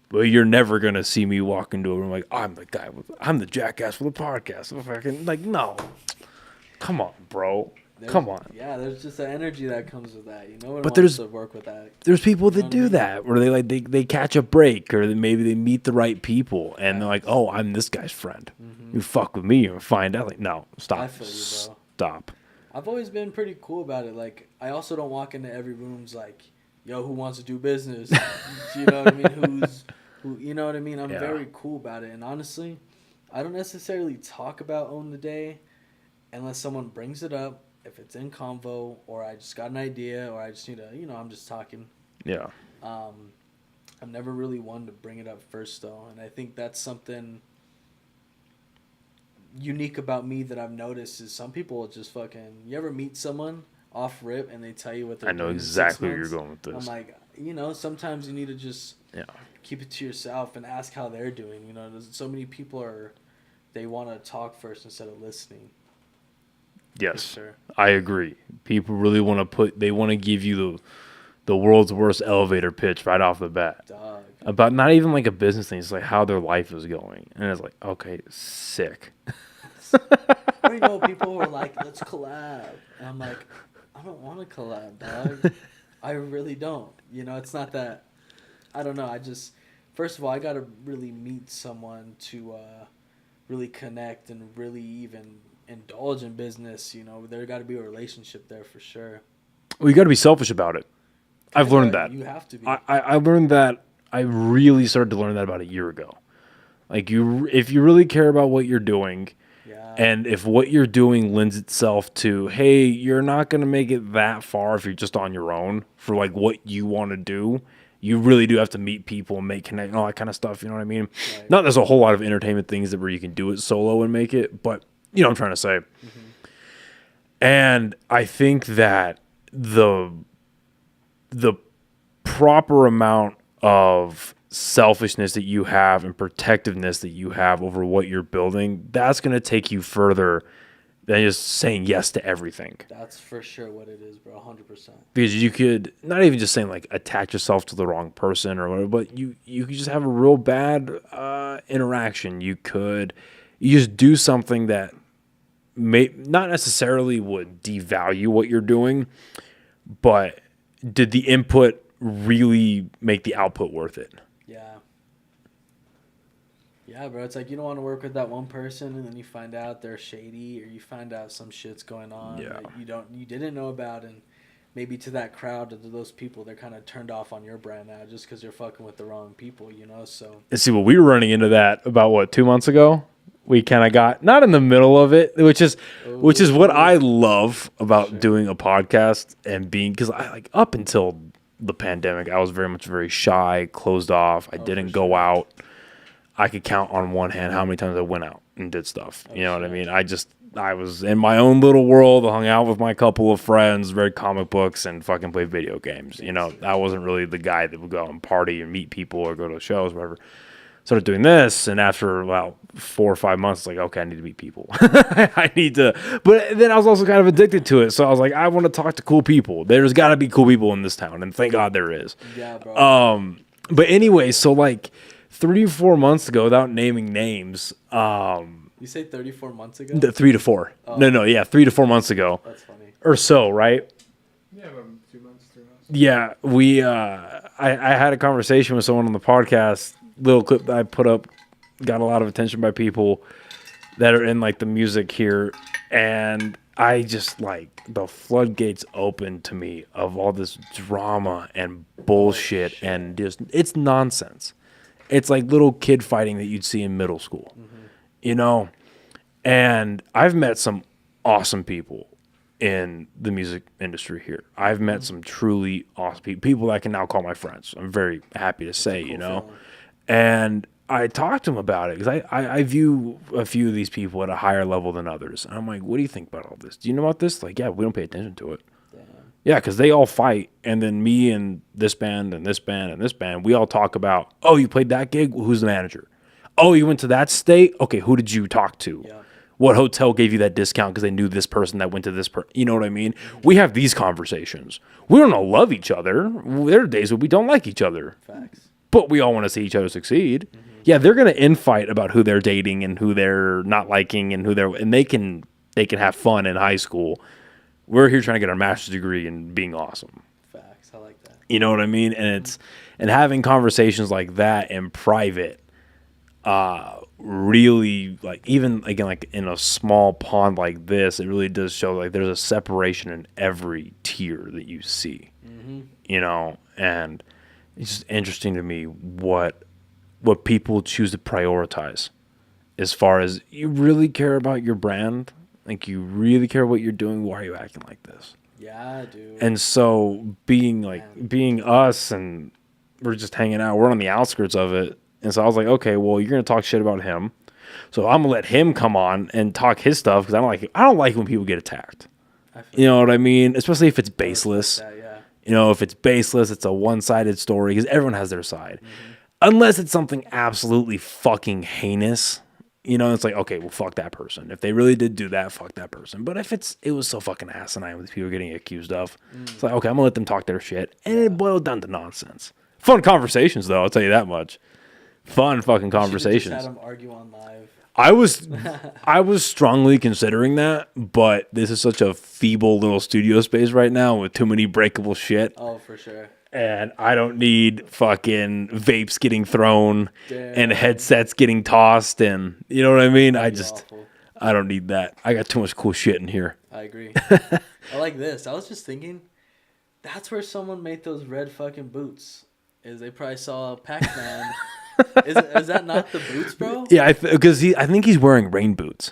But you're never gonna see me walk into a room like, I'm the jackass for the podcast. I'm fucking like, no, come on, bro. Come on. Yeah, there's just an energy that comes with that. You know, but there's to work with that. There's people that do that where they catch a break, or maybe they meet the right people and they're like, oh, I'm this guy's friend. You fuck with me and find out. Like, no, stop. I feel you, bro. Stop. I've always been pretty cool about it. Like, I also don't walk into every room's like, yo, who wants to do business? You know what I mean? You know what I mean? I'm very cool about it. And honestly, I don't necessarily talk about Own the Day unless someone brings it up. If it's in convo, or I just got an idea, or I just need to, I'm just talking. Yeah. I'm never really one to bring it up first, though. And I think that's something unique about me that I've noticed is some people just fucking, you ever meet someone off rip and they tell you what they're doing? I know exactly where you're going with this. I'm like, sometimes you need to just keep it to yourself and ask how they're doing. There's so many people they want to talk first instead of listening. Yes, sure. I agree. People really want to give you the world's worst elevator pitch right off the bat. Dog. About not even like a business thing, it's like how their life is going. And it's like, okay, sick. I people were like, let's collab. And I'm like, I don't want to collab, dog. I really don't. It's not that, I don't know. First of all, I got to really meet someone to really connect and really even indulge in business. There got to be a relationship there for sure. Well, you got to be selfish about it. I've learned that. You have to be. I learned that. I really started to learn that about a year ago. Like, if you really care about what you're doing, and if what you're doing lends itself to, hey, you're not going to make it that far if you're just on your own for like what you want to do, you really do have to meet people and make connect and all that kind of stuff. You know what I mean? Right. Not there's a whole lot of entertainment things where you can do it solo and make it, but you know what I'm trying to say. And I think that the proper amount of selfishness that you have and protectiveness that you have over what you're building, that's going to take you further than just saying yes to everything. That's for sure what it is, bro. 100%. Because you could not even just saying like attach yourself to the wrong person or whatever, but you could just have a real bad interaction. You just do something that may not necessarily would devalue what you're doing, but did the input really make the output worth it? Yeah, bro. It's like you don't want to work with that one person, and then you find out they're shady, or you find out some shit's going on that you didn't know about, and maybe to that crowd, to those people, they're kind of turned off on your brand now just because you're fucking with the wrong people, So. And see, we were running into that about 2 months ago. We kind of got not in the middle of it, which is what I love about doing a podcast and being, because I like up until the pandemic, I was very shy, closed off. I didn't go out. I could count on one hand how many times I went out and did stuff. You know what I mean? I was in my own little world, hung out with my couple of friends, read comic books, and fucking played video games. I wasn't really the guy that would go out and party and meet people or go to shows, whatever. Started doing this, and after about 4 or 5 months, it's like, okay, I need to meet people. I need to. But then I was also kind of addicted to it, so I was like, I want to talk to cool people. There's got to be cool people in this town, and thank God there is. Yeah, bro. But anyway, so like 3 or 4 months ago, without naming names. You say 34 months ago? 3 to 4. Oh. No, yeah, 3 to 4 months ago. That's funny. Or so, right? Yeah, about 2 months, 3 months. Yeah, I had a conversation with someone on the podcast. Little clip that I put up got a lot of attention by people that are in like the music here, and I just like the floodgates opened to me of all this drama and bullshit, and just it's nonsense. It's like little kid fighting that you'd see in middle school, And I've met some awesome people, in the music industry here. I've met some truly awesome people that I can now call my friends. I'm very happy to say, Cool you know. feeling. And I talked to him about it because I view a few of these people at a higher level than others. And I'm like, what do you think about all this? Do you know about this? Like, yeah, we don't pay attention to it. Damn. Yeah, because they all fight. And then me and this band and this band and this band, we all talk about, oh, you played that gig? Who's the manager? Oh, you went to that state? Okay, who did you talk to? Yeah. What hotel gave you that discount because they knew this person that went to this person? You know what I mean? We have these conversations. We don't all love each other. There are days where we don't like each other. Facts. But we all want to see each other succeed. Yeah, they're gonna infight about who they're dating and who they're not liking and and they can have fun in high school. We're here trying to get our master's degree and being awesome. Facts. I like that. You know what I mean? And having conversations like that in private, really, like, even again, like in a small pond like this, it really does show like there's a separation in every tier that you see. You know, and it's just interesting to me what people choose to prioritize as far as you really care about your brand, like you really care what you're doing. Why are you acting like this? Yeah, dude. And so being us and we're just hanging out, we're on the outskirts of it. And so I was like, okay, well, you're going to talk shit about him. So I'm going to let him come on and talk his stuff because I don't like when people get attacked. You know what I mean? Especially if it's baseless. That, yeah. You know, if it's baseless, it's a one-sided story because everyone has their side. Unless it's something absolutely fucking heinous. You know, it's like, okay, well, fuck that person. If they really did do that, fuck that person. But if it was so fucking asinine with people getting accused of, it's like, okay, I'm going to let them talk their shit. And it boiled down to nonsense. Fun conversations, though, I'll tell you that much. Fun fucking conversations. Just had them argue on live. I was strongly considering that, but this is such a feeble little studio space right now with too many breakable shit. Oh, for sure. And I don't need fucking vapes getting thrown and headsets getting tossed, and you know what I mean? I don't need that. I got too much cool shit in here. I agree. I like this. I was just thinking, that's where someone made those red fucking boots. Is they probably saw Pac-Man. Is that not the boots, bro? Yeah, because I think he's wearing rain boots.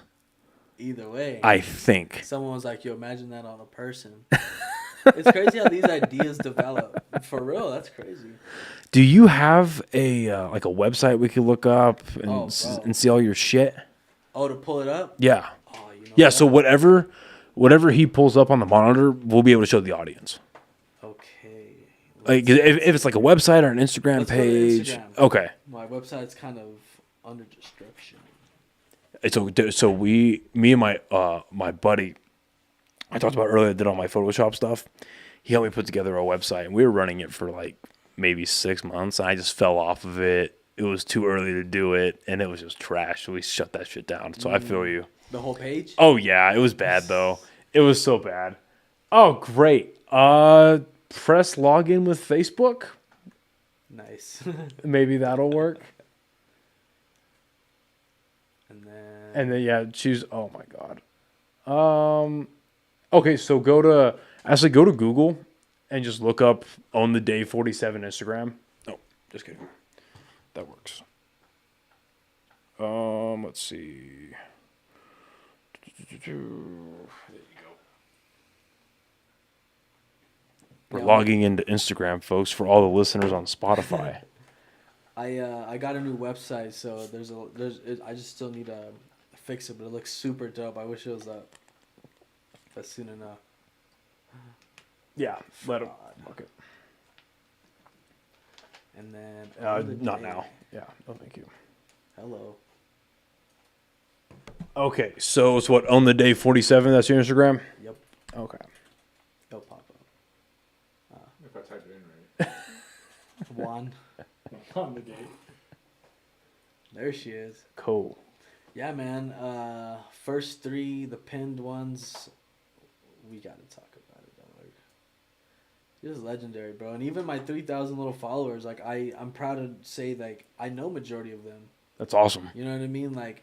Either way. I think. Someone was like, yo, imagine that on a person. It's crazy how these ideas develop. For real, that's crazy. Do you have a like a website we could look up and see all your shit? Oh, to pull it up? Yeah. Oh, you know yeah, what? so whatever he pulls up on the monitor, we'll be able to show the audience. Okay. Like if it's like a website or an Instagram page. Instagram. Okay. My website's kind of under description. So me and my buddy I talked about earlier, did all my Photoshop stuff. He helped me put together a website, and we were running it for like maybe 6 months, and I just fell off of it. It was too early to do it, and it was just trash. So we shut that shit down. So I feel you. The whole page? Oh yeah, it was bad though. It was so bad. Oh great. Press login with Facebook. Nice. Maybe that'll work. And then yeah, choose. Oh my god. Okay, so go to Google and just look up On the Day 47 Instagram. Oh, just kidding. That works. Let's see. There you go. We're logging into Instagram, folks, for all the listeners on Spotify. I got a new website, so I just still need to fix it, but it looks super dope. I wish it was up soon enough. Yeah, let him. Okay. And then not now. Yeah, no, thank you. Hello. Okay, so it's what, On the Day 47? That's your Instagram. Yep. Okay. It'll pop up. If I type it in right. Juan. On the day. There she is. Cool. Yeah, man. First three, the pinned ones, we gotta talk about it, dog. She was legendary, bro. And even my 3,000 little followers, like I'm proud to say, like I know majority of them. That's awesome. You know what I mean? Like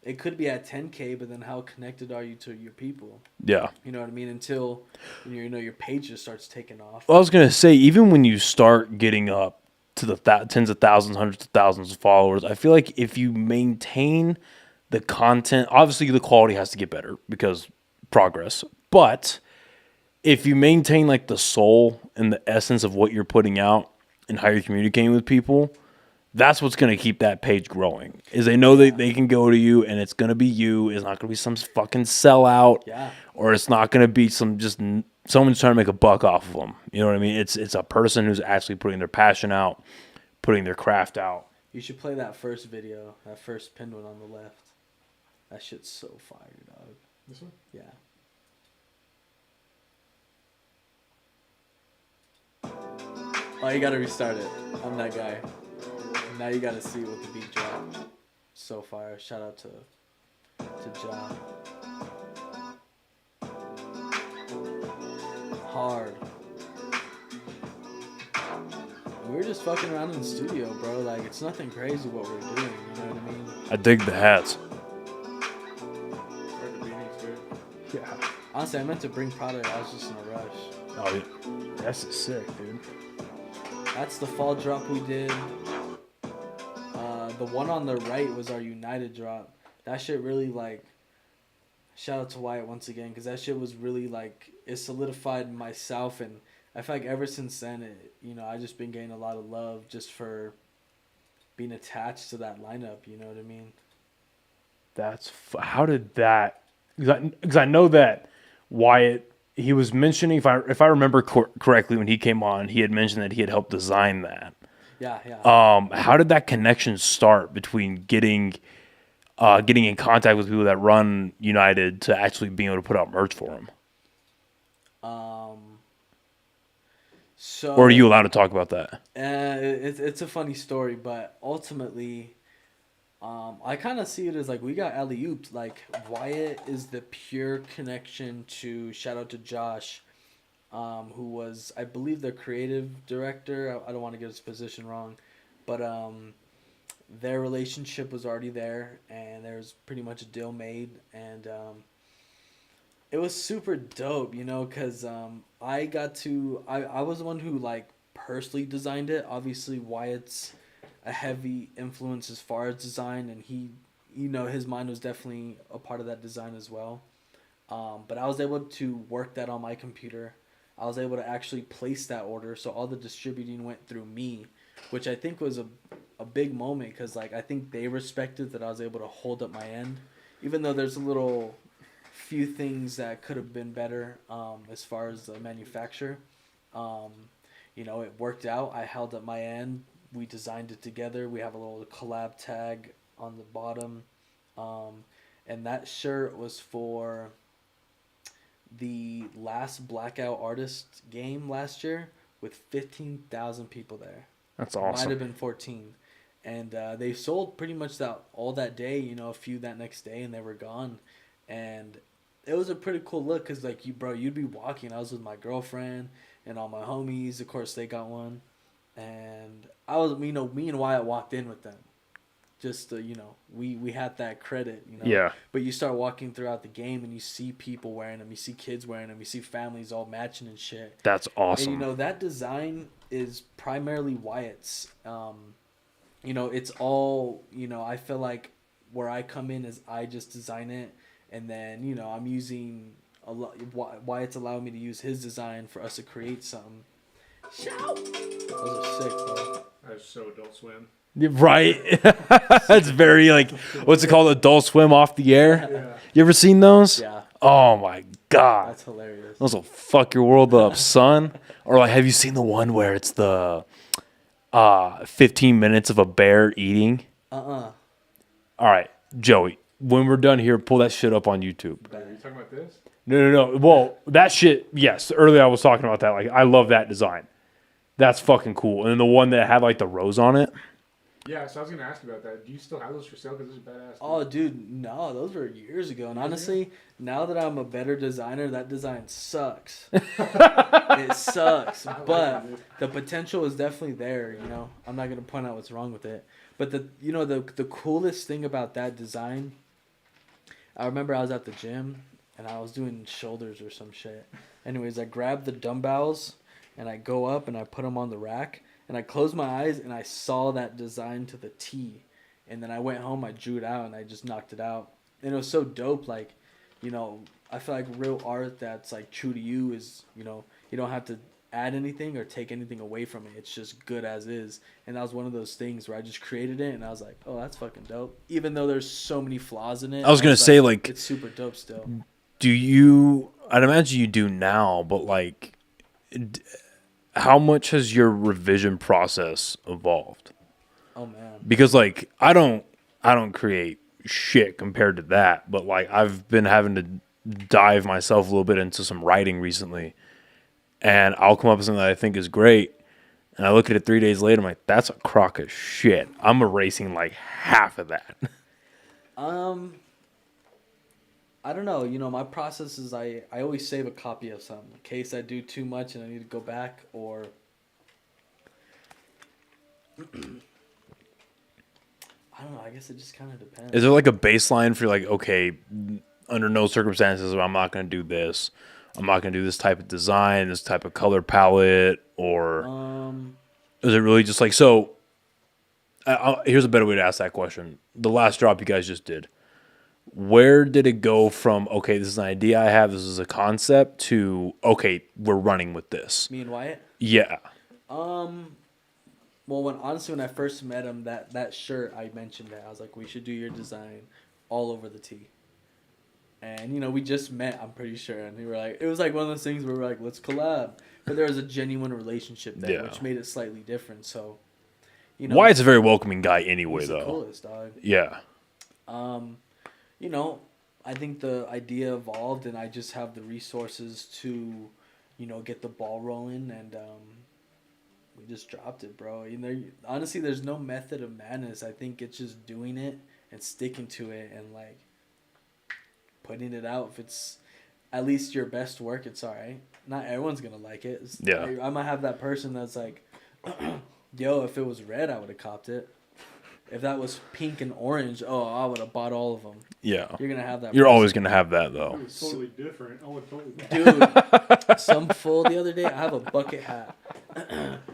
it could be at 10K, but then how connected are you to your people? Yeah. You know what I mean? Until your page just starts taking off. Well, I was gonna say, even when you start getting up to the tens of thousands, hundreds of thousands of followers, I feel like if you maintain the content, obviously the quality has to get better because progress. But if you maintain like the soul and the essence of what you're putting out and how you're communicating with people, that's what's going to keep that page growing. Is they know that they can go to you and it's going to be you. It's not going to be some fucking sellout. Yeah. Or it's not going to be someone's trying to make a buck off of them. You know what I mean? It's a person who's actually putting their passion out, putting their craft out. You should play that first video, that first pinned one on the left. That shit's so fire, dog. This one? Yeah. Oh, you gotta restart it. I'm that guy. Now you gotta see what the beat dropped. So fire. Shout out to John. Hard. We were just fucking around in the studio, bro. Like, it's nothing crazy what we're doing. You know what I mean? I dig the hats. Heard the beatings, dude. Yeah. Honestly, I meant to bring product. I was just in a rush. Oh, yeah. That's sick, dude. That's the fall drop we did. The one on the right was our United drop. That shit really, like, shout out to Wyatt once again, because that shit was really, like, it solidified myself, and I feel like ever since then, I just been getting a lot of love just for being attached to that lineup, you know what I mean? How did that, because I know that Wyatt, he was mentioning, if I remember correctly, when he came on, he had mentioned that he had helped design that. Yeah. How did that connection start between getting in contact with people that run United to actually being able to put out merch for them? So. Or are you allowed to talk about that? It's a funny story, but ultimately, I kind of see it as like we got alley-ooped. Like Wyatt is the pure connection to. Shout out to Josh. Who was, I believe, the creative director. I don't want to get his position wrong, but their relationship was already there, and there was pretty much a deal made, and it was super dope, because I was the one who, like, personally designed it. Obviously, Wyatt's a heavy influence as far as design, and he, his mind was definitely a part of that design as well. But I was able to work that on my computer. I was able to actually place that order, so all the distributing went through me, which I think was a big moment, because like I think they respected that I was able to hold up my end, even though there's a few things that could have been better as far as the manufacturer. It worked out. I held up my end. We designed it together. We have a little collab tag on the bottom, and that shirt was for the last Blackout Artist game last year with 15,000 people there. That's awesome. Might have been 14. And they sold pretty much all that day, a few that next day, and they were gone. And it was a pretty cool look because, like, you'd be walking. I was with my girlfriend and all my homies. Of course, they got one. And I was, me and Wyatt walked in with them. Just, we had that credit, Yeah. But you start walking throughout the game and you see people wearing them. You see kids wearing them. You see families all matching and shit. That's awesome. And, that design is primarily Wyatt's. It's all, I feel like where I come in is I just design it. And then, I'm using Wyatt's allowing me to use his design for us to create something. Shout! Those are sick, bro. That's so Adult Swim. Right? That's very, like, what's it called? Adult Swim off the air? Yeah. You ever seen those? Yeah. Oh, my God. That's hilarious. Those will fuck your world up, son. Or, like, have you seen the one where it's the 15 minutes of a bear eating? Uh-uh. All right, Joey, when we're done here, pull that shit up on YouTube. Are you talking about this? No. Well, that shit, yes. Earlier I was talking about that. Like, I love that design. That's fucking cool. And then the one that had, like, the rose on it. Yeah, so I was going to ask you about that. Do you still have those for sale? Because those are badass. Oh, dude, no, those were years ago. And honestly, now that I'm a better designer, that design sucks. It sucks. But the potential is definitely there, I'm not going to point out what's wrong with it. But the coolest thing about that design, I remember I was at the gym and I was doing shoulders or some shit. Anyways, I grabbed the dumbbells and I go up and I put them on the rack. And I closed my eyes and I saw that design to the T. And then I went home, I drew it out, and I just knocked it out. And it was so dope. Like, you know, I feel like real art that's like true to you is, you know, you don't have to add anything or take anything away from it. It's just good as is. And that was one of those things where I just created it and I was like, oh, that's fucking dope. Even though there's so many flaws in it. I was gonna say, like, it's super dope still. I'd imagine you do now, but like, how much has your revision process evolved? Oh man. Because like, I don't create shit compared to that, but like, I've been having to dive myself a little bit into some writing recently, and I'll come up with something that I think is great, and I look at it 3 days later, I'm like, that's a crock of shit. I'm erasing like half of that. I don't know. You know, my process is I always save a copy of something in case I do too much and I need to go back or. I don't know. I guess it just kind of depends. Is there like a baseline for like, okay, under no circumstances I'm not going to do this. I'm not going to do this type of design, this type of color palette, or is it really just like, so here's a better way to ask that question. The last drop you guys just did, where did it go from, okay, this is an idea I have, this is a concept, to, okay, we're running with this? Me and Wyatt? Yeah. Well, when I first met him, that shirt, I mentioned that. I was like, we should do your design all over the tee. And, you know, we just met, I'm pretty sure. And we were like, it was like one of those things where we're like, let's collab. But there was a genuine relationship there, Yeah. which made it slightly different. So, you know. Wyatt's a very welcoming guy anyway, he's though. the coolest, dog. Yeah. You know, I think the idea evolved, and I just have the resources to, you know, get the ball rolling, and we just dropped it, bro. You know, honestly, there's no method of madness. I think it's just doing it and sticking to it, and like putting it out. If it's at least your best work, it's all right. Not everyone's gonna like it. Yeah. I might have that person that's like, yo, if it was red, I would have copped it. If that was pink and orange, oh, I would have bought all of them. Yeah. You're going to have that. You're always going to have that, though. It's totally different. I would totally. Dude, some fool the other day, I have a bucket hat.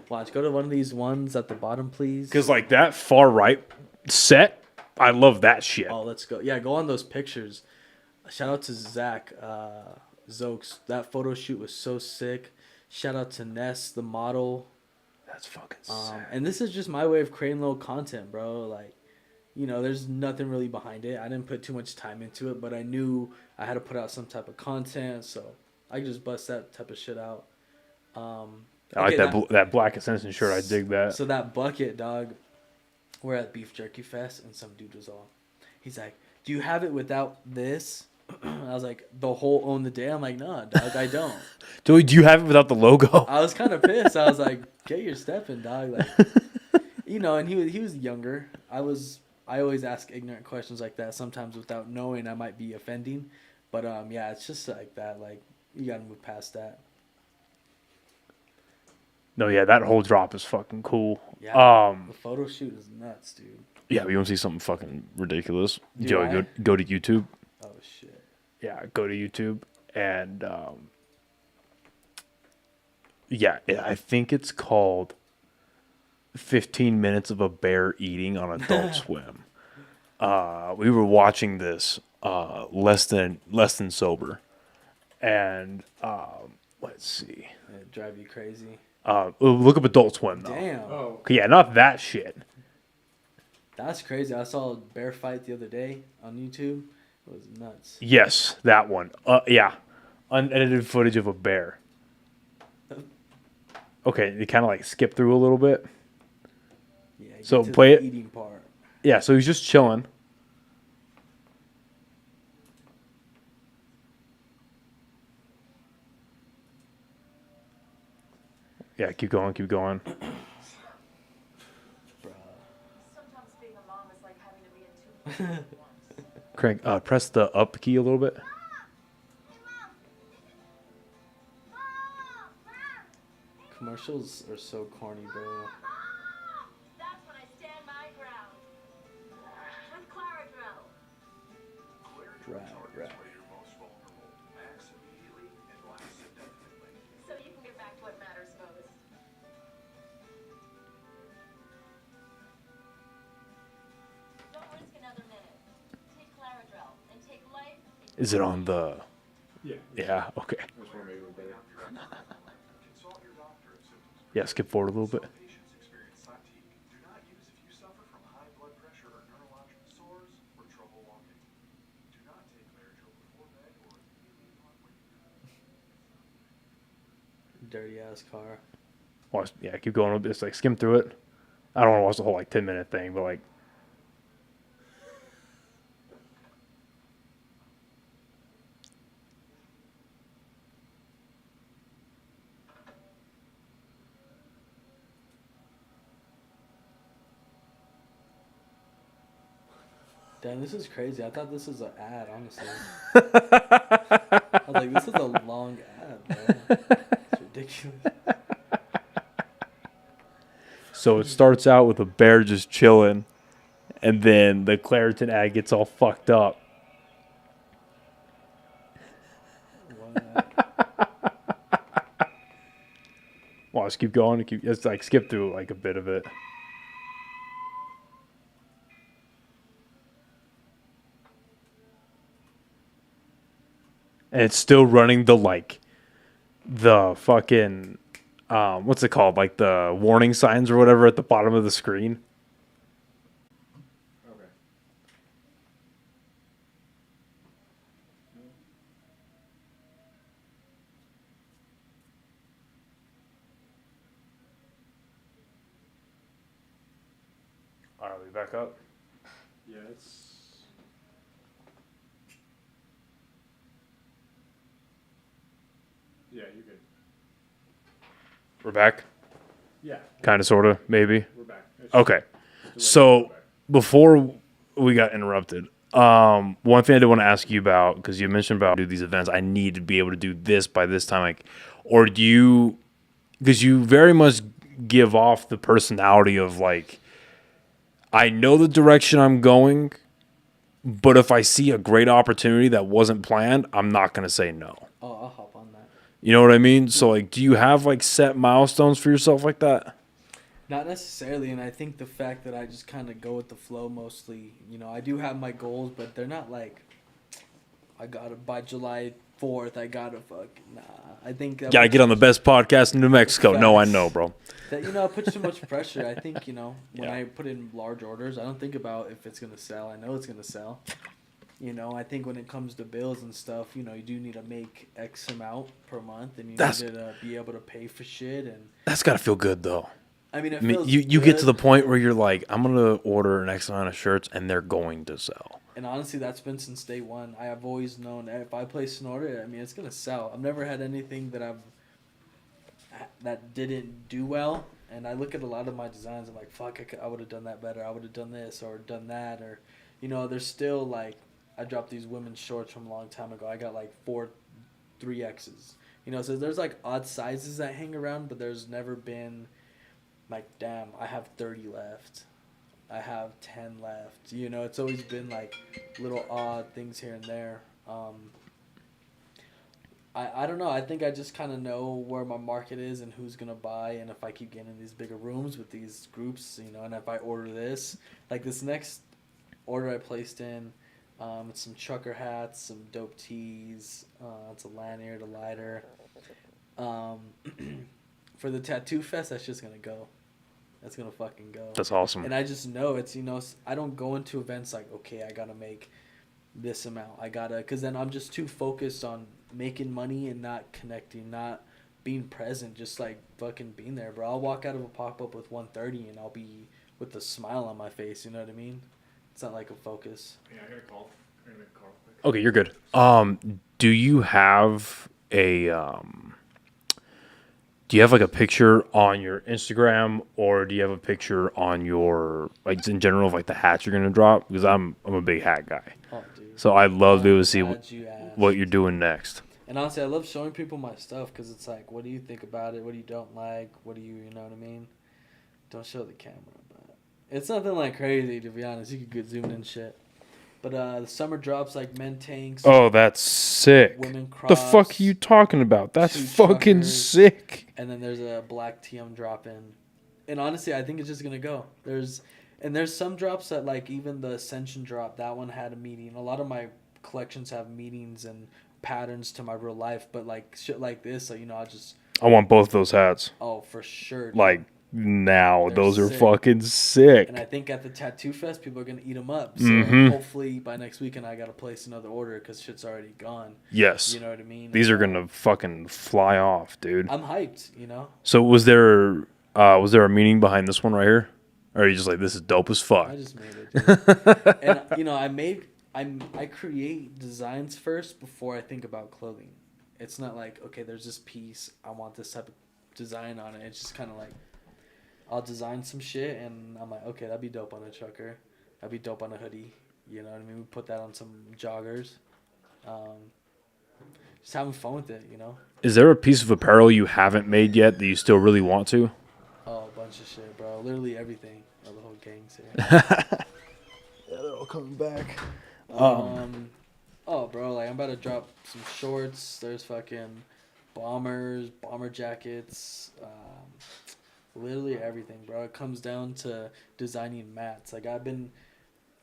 Watch, go to one of these ones at the bottom, please. Because, like, that far right set, I love that shit. Oh, let's go. Yeah, go on those pictures. Shout out to Zach Zokes. That photo shoot was so sick. Shout out to Ness, the model. That's fucking sick. And this is just my way of creating little content, bro. Like, you know, there's nothing really behind it. I didn't put too much time into it, but I knew I had to put out some type of content, so I just bust that type of shit out. I like that Black Ascension shirt. I dig that. So that bucket, dog, we're at Beef Jerky Fest, and some dude was all, he's like, do you have it without this? I was like, the whole Own the Day? I'm like, nah, dog, I don't. Do you have it without the logo? I was kind of pissed. I was like, get your step in, dog. Like, you know, and he was younger. I always ask ignorant questions like that. Sometimes without knowing, I might be offending. But yeah, it's just like that. Like, you gotta move past that. No, yeah, that whole drop is fucking cool. Yeah, the photo shoot is nuts, dude. Yeah, we want to see something fucking ridiculous. Do Joey, go to YouTube. Oh shit. Yeah, go to YouTube and yeah, I think it's called 15 Minutes of a Bear Eating on Adult Swim. We were watching this less than sober, and let's see. It drive you crazy. Look up Adult Swim though. Damn. Oh, Yeah, not that shit. That's crazy. I saw a bear fight the other day on YouTube. It was nuts. Yes, that one. Yeah, unedited footage of a bear. Okay, you kind of like skip through a little bit. Yeah. So get to play the it. eating part. Yeah, so he's just chilling. Yeah, keep going, keep going. Bruh. Sometimes being a mom is like having to be in two places at once. Crank, press the up key a little bit. Commercials are so corny, bro. That's when I stand my ground. With Claradrel. Right. So you can get back to what matters most. Don't risk another minute. Take Claradrel and take life Is it on the? Yeah. Yeah. Okay. I just want to make it look better. Yeah. Skip forward a little bit. Dirty ass car. Watch. Yeah. Keep going. A bit. Just like skim through it. I don't want to watch the whole like 10-minute thing, but like. Damn, this is crazy. I thought this was an ad, honestly. I was like, this is a long ad, bro. It's ridiculous. So it starts out with a bear just chilling, and then the Claritin ad gets all fucked up. What? Watch, keep going. It's like skip through like a bit of it. And it's still running the fucking, what's it called? Like the warning signs or whatever at the bottom of the screen. Okay. All right, we back up. Yeah, it's. Yeah, you're good. We're back. Yeah, Kind of, sort of, maybe. we're back. Okay. Just So we're back. before we got interrupted, one thing I did want to ask you about, because you mentioned about do these events, I need to be able to do this by this time, like, or do you, because you very much give off the personality of like, I know the direction I'm going, but if I see a great opportunity that wasn't planned, I'm not going to say no. Oh, I'll hop on that. You know what I mean? So like, do you have like set milestones for yourself like that? Not necessarily, and I think the fact that I just kind of go with the flow mostly, you know, I do have my goals, but they're not like, I gotta, by July 4th, I gotta nah. I think that Gotta get on the best podcast in New Mexico. No, I know, bro. That, you know, it puts too much pressure. I think, you know, when Yeah. I put in large orders, I don't think about if it's going to sell. I know it's going to sell. You know, I think when it comes to bills and stuff, you know, you do need to make X amount per month, and you need to be able to pay for shit. And That's gotta feel good though. I mean, it I mean, feels you get good. to the point where you're like, I'm gonna order an X amount of shirts, and they're going to sell. And honestly, that's been since day one. I have always known that if I place an order, I mean, it's going to sell. I've never had anything that didn't do well. And I look at a lot of my designs, I'm like, fuck, I would have done that better. I would have done this or done that. Or, you know, there's still like, I dropped these women's shorts from a long time ago. I got like 3Xs. You know, so there's like odd sizes that hang around, but there's never been like, damn, I have 30 left. I have 10 left. You know, it's always been like little odd things here and there. I don't know. I think I just kind of know where my market is and who's going to buy. And if I keep getting in these bigger rooms with these groups, you know, and if I order this, like this next order I placed in, it's some trucker hats, some dope tees, it's a lanyard, a lighter. For the tattoo fest, that's just going to go. That's going to fucking go. That's awesome. And I just know it's, you know, I don't go into events like, okay, I got to make this amount. I got to, because then I'm just too focused on making money and not connecting, not being present, just like fucking being there, bro. I'll walk out of a pop-up with 130 and I'll be with a smile on my face, you know what I mean? It's not like a focus. Yeah, I got a call. I gotta make a call quick. Okay, you're good. Do you have a do you have like a picture on your Instagram, or do you have a picture on your, like, in general, of like the hats you're gonna drop? Because I'm a big hat guy, Oh, dude. so I'd love to be able to see Glad you asked. what you're doing next. And honestly, I love showing people my stuff because it's like, what do you think about it? What do you don't like? What do you know what I mean? Don't show the camera, but it's nothing like crazy, to be honest. You could get zoomed in shit. But the summer drops like men tanks. Oh, that's sick. Women The crops. fuck are you talking about? That's Two fucking truckers. sick. And then there's a black tee I'm dropping. And honestly, I think it's just gonna go. There's some drops that, like, even the Ascension drop, that one had a meeting. A lot of my collections have meanings and patterns to my real life, but like shit like this, so you know, I want both those hats. oh, for sure, dude. Like now, They're those are sick. fucking sick. And I think at the Tattoo Fest, people are gonna eat them up. So Mhm. hopefully by next weekend, I gotta place another order because shit's already gone. Yes. You know what I mean? These are gonna fucking fly off, dude. I'm hyped. You know. So was there a meaning behind this one right here? Or are you just like, this is dope as fuck? I just made it, dude. And you know, I create designs first before I think about clothing. It's not like, okay, there's this piece, I want this type of design on it. It's just kind of like, I'll design some shit and I'm like, okay, that'd be dope on a trucker. That'd be dope on a hoodie. You know what I mean? We put that on some joggers. Just having fun with it, you know? Is there a piece of apparel you haven't made yet that you still really want to? Oh, a bunch of shit, bro. Literally everything. Oh, the whole gang's here. Yeah, they're all coming back. Oh, bro, like I'm about to drop some shorts. There's fucking bombers, bomber jackets, literally everything, bro. It comes down to designing mats. Like I've been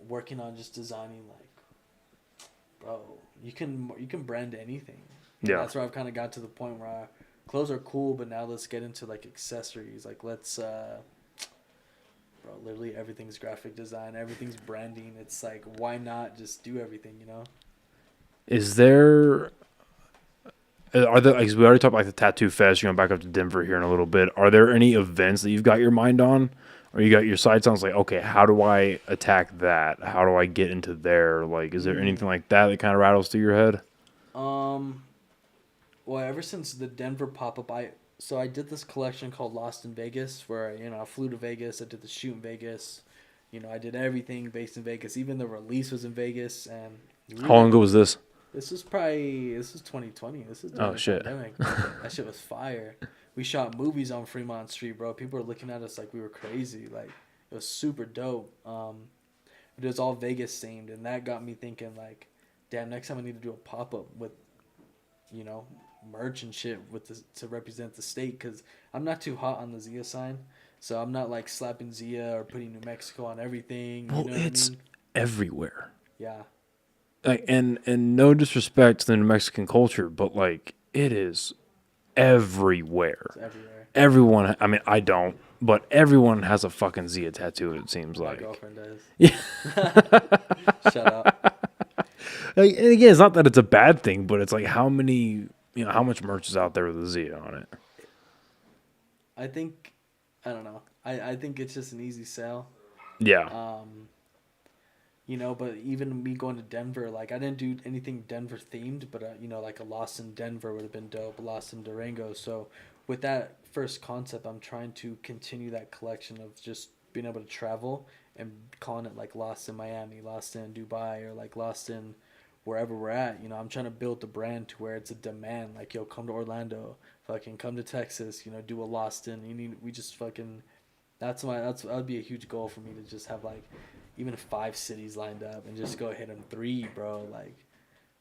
working on just designing, like, bro, you can brand anything. And Yeah. that's where I've kind of got to the point where clothes are cool, but now let's get into like accessories. Like let's, bro, literally everything's graphic design, everything's branding. It's like, why not just do everything, you know? Is there... Are there, like, we already talked about like the Tattoo Fest. You're going back up to Denver here in a little bit. Are there any events that you've got your mind on? Or you got your sights on? It's like, okay, how do I attack that? How do I get into there? Like, is there anything like that that kind of rattles through your head? Well, ever since the Denver pop-up, I did this collection called Lost in Vegas, where, you know, I flew to Vegas, I did the shoot in Vegas, you know, I did everything based in Vegas. Even the release was in Vegas. And How long ago was this? This was 2020. This is during Oh, the shit. pandemic. That shit was fire. We shot movies on Fremont Street, bro. People were looking at us like we were crazy. Like, it was super dope. But it was all Vegas themed, and that got me thinking, like, damn, next time I need to do a pop-up with, you know, merch and shit with to represent the state, because I'm not too hot on the Zia sign. So I'm not, like, slapping Zia or putting New Mexico on everything. Well, you know it's what I mean? everywhere. Yeah. Like, and no disrespect to the New Mexican culture, but, like, it is everywhere. It's everywhere. Everyone, I mean, I don't, but everyone has a fucking Zia tattoo, it seems My like. girlfriend does. Yeah. Shut up. Like, and again, it's not that it's a bad thing, but it's like how many, you know, how much merch is out there with a Zia on it? I don't know. I think it's just an easy sell. Yeah. You know, but even me going to Denver, like, I didn't do anything Denver themed, but, you know, like a Lost in Denver would have been dope, Lost in Durango. So with that first concept, I'm trying to continue that collection of just being able to travel and calling it like Lost in Miami, Lost in Dubai, or like Lost in wherever we're at. You know, I'm trying to build the brand to where it's a demand. Like, yo, come to Orlando, fucking come to Texas, you know, do a Lost in. We just fucking, that would be a huge goal for me to just have like even 5 cities lined up and just go hit them 3, bro. Like,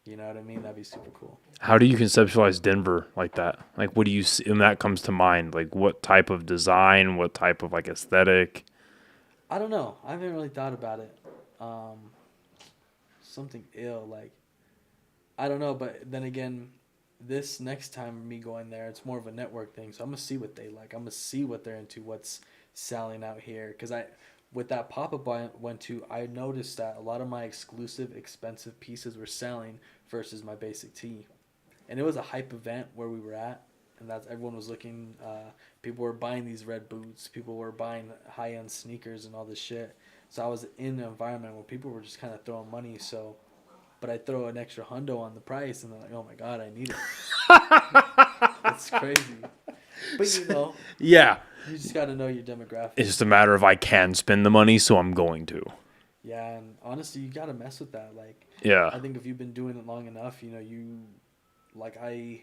you know what I mean? That'd be super cool. How do you conceptualize Denver like that? Like, what do you see when that comes to mind? Like, what type of design? What type of, like, aesthetic? I don't know. I haven't really thought about it. Something ill, like, I don't know. But then again, this next time me going there, it's more of a network thing. So I'm gonna see what they like. I'm gonna see what they're into, what's selling out here. Because with that pop-up I went to, I noticed that a lot of my exclusive, expensive pieces were selling versus my basic tee. And it was a hype event where we were at, and that's everyone was looking. People were buying these red boots. People were buying high-end sneakers and all this shit. So I was in an environment where people were just kind of throwing money. So, but I throw an extra hundo on the price, and they're like, "Oh my god, I need it." It's crazy. But you know. Yeah. You just got to know your demographic. It's just a matter of I can spend the money, so I'm going to. Yeah, and honestly, you got to mess with that. Like, Yeah. I think if you've been doing it long enough, you know, like, I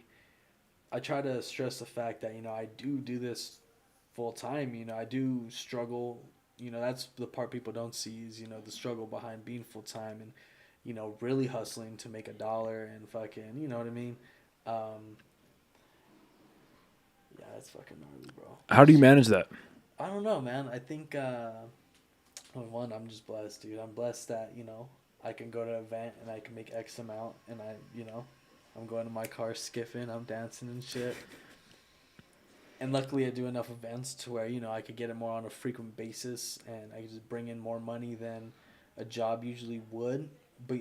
try to stress the fact that, you know, I do this full time. You know, I do struggle. You know, that's the part people don't see is, you know, the struggle behind being full time and, you know, really hustling to make $1 and fucking, you know what I mean? Yeah, that's fucking gnarly, bro. How do you manage that? I don't know, man. I think, one, I'm just blessed, dude. I'm blessed that, you know, I can go to an event and I can make X amount, and I'm going to my car skiffing, I'm dancing and shit. And luckily I do enough events to where, I could get it more on a frequent basis, and I could just bring in more money than a job usually would. But,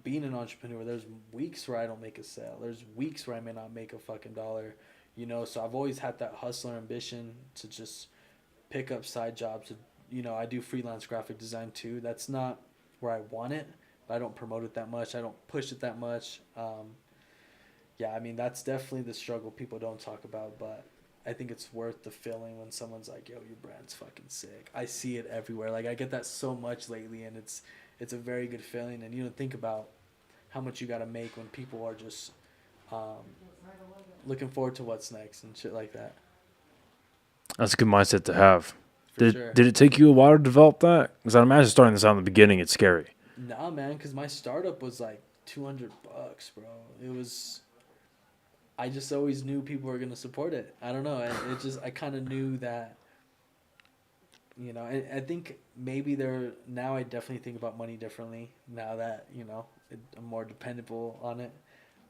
being an entrepreneur, there's weeks where I don't make a sale. There's weeks where I may not make a fucking dollar, So I've always had that hustler ambition to just pick up side jobs. I do freelance graphic design too. That's not where I want it, but I don't promote it that much. I don't push it that much. That's definitely the struggle people don't talk about, but I think it's worth the feeling when someone's like, yo, your brand's fucking sick. I see it everywhere. Like, I get that so much lately, and it's a very good feeling. And think about how much you got to make when people are just looking forward to what's next and shit like that. That's a good mindset to have. Sure. Did it take you a while to develop that? Because I imagine starting this out in the beginning, it's scary. Nah, man, because my startup was like $200, bro. It was... I just always knew people were going to support it. I don't know. I kind of knew that, and I think maybe now I definitely think about money differently now that, I'm more dependable on it.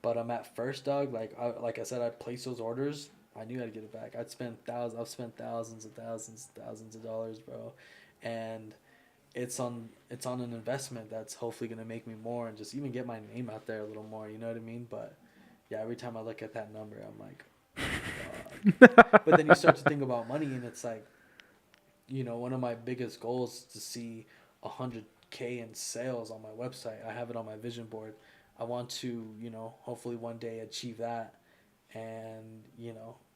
But I'm at first, dog. Like I said, I'd place those orders. I knew I'd get it back. I've spent thousands of dollars, bro. And it's on an investment that's hopefully going to make me more and just even get my name out there a little more. You know what I mean? But yeah, every time I look at that number, I'm like, oh, God. But then you start to think about money, and it's like, one of my biggest goals is to see 100K in sales on my website. I have it on my vision board. I want to, hopefully one day achieve that, and,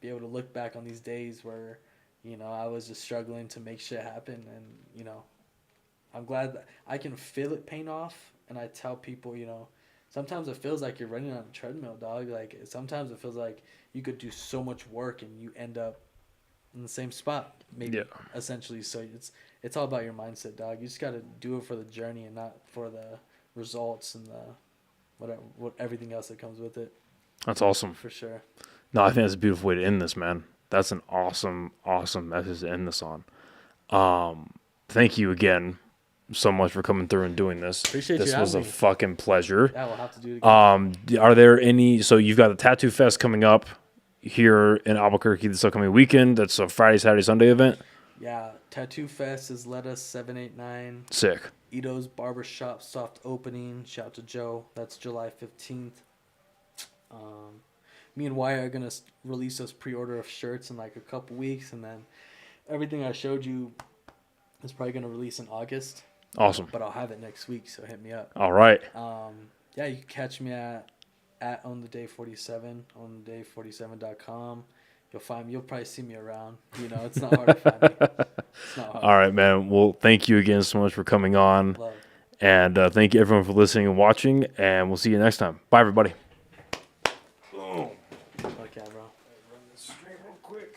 be able to look back on these days where, I was just struggling to make shit happen. And, I'm glad that I can feel it paying off. And I tell people, sometimes it feels like you're running on a treadmill, dog. Like, sometimes it feels like you could do so much work and you end up in the same spot, maybe, essentially. So it's all about your mindset, dog. You just got to do it for the journey and not for the results and everything else that comes with it. That's awesome. For sure. No, I think that's a beautiful way to end this, man. That's an awesome message to end this on. Thank you again so much for coming through and doing this. Appreciate this you was a having me. fucking pleasure. Yeah, we'll have to do it again. Are there any, so you've got the Tattoo Fest coming up here in Albuquerque this upcoming weekend. That's a Friday, Saturday, Sunday event. Yeah, Tattoo Fest is Lettuce 789. Sick. Ito's Barbershop soft opening. Shout out to Joe. That's July 15th. Me and Wyatt are going to release those pre-order of shirts in like a couple weeks, and then everything I showed you is probably going to release in August. Awesome. But I'll have it next week, so hit me up. All right. Yeah, you can catch me at ontheday47, ontheday47.com. You'll probably see me around. It's not hard to find me. It's not hard. All right, man. Well, thank you again so much for coming on. Love. And thank you everyone for listening and watching, and we'll see you next time. Bye, everybody. Boom. Fuck yeah, bro. Run this straight real quick.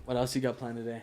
What else you got planned today?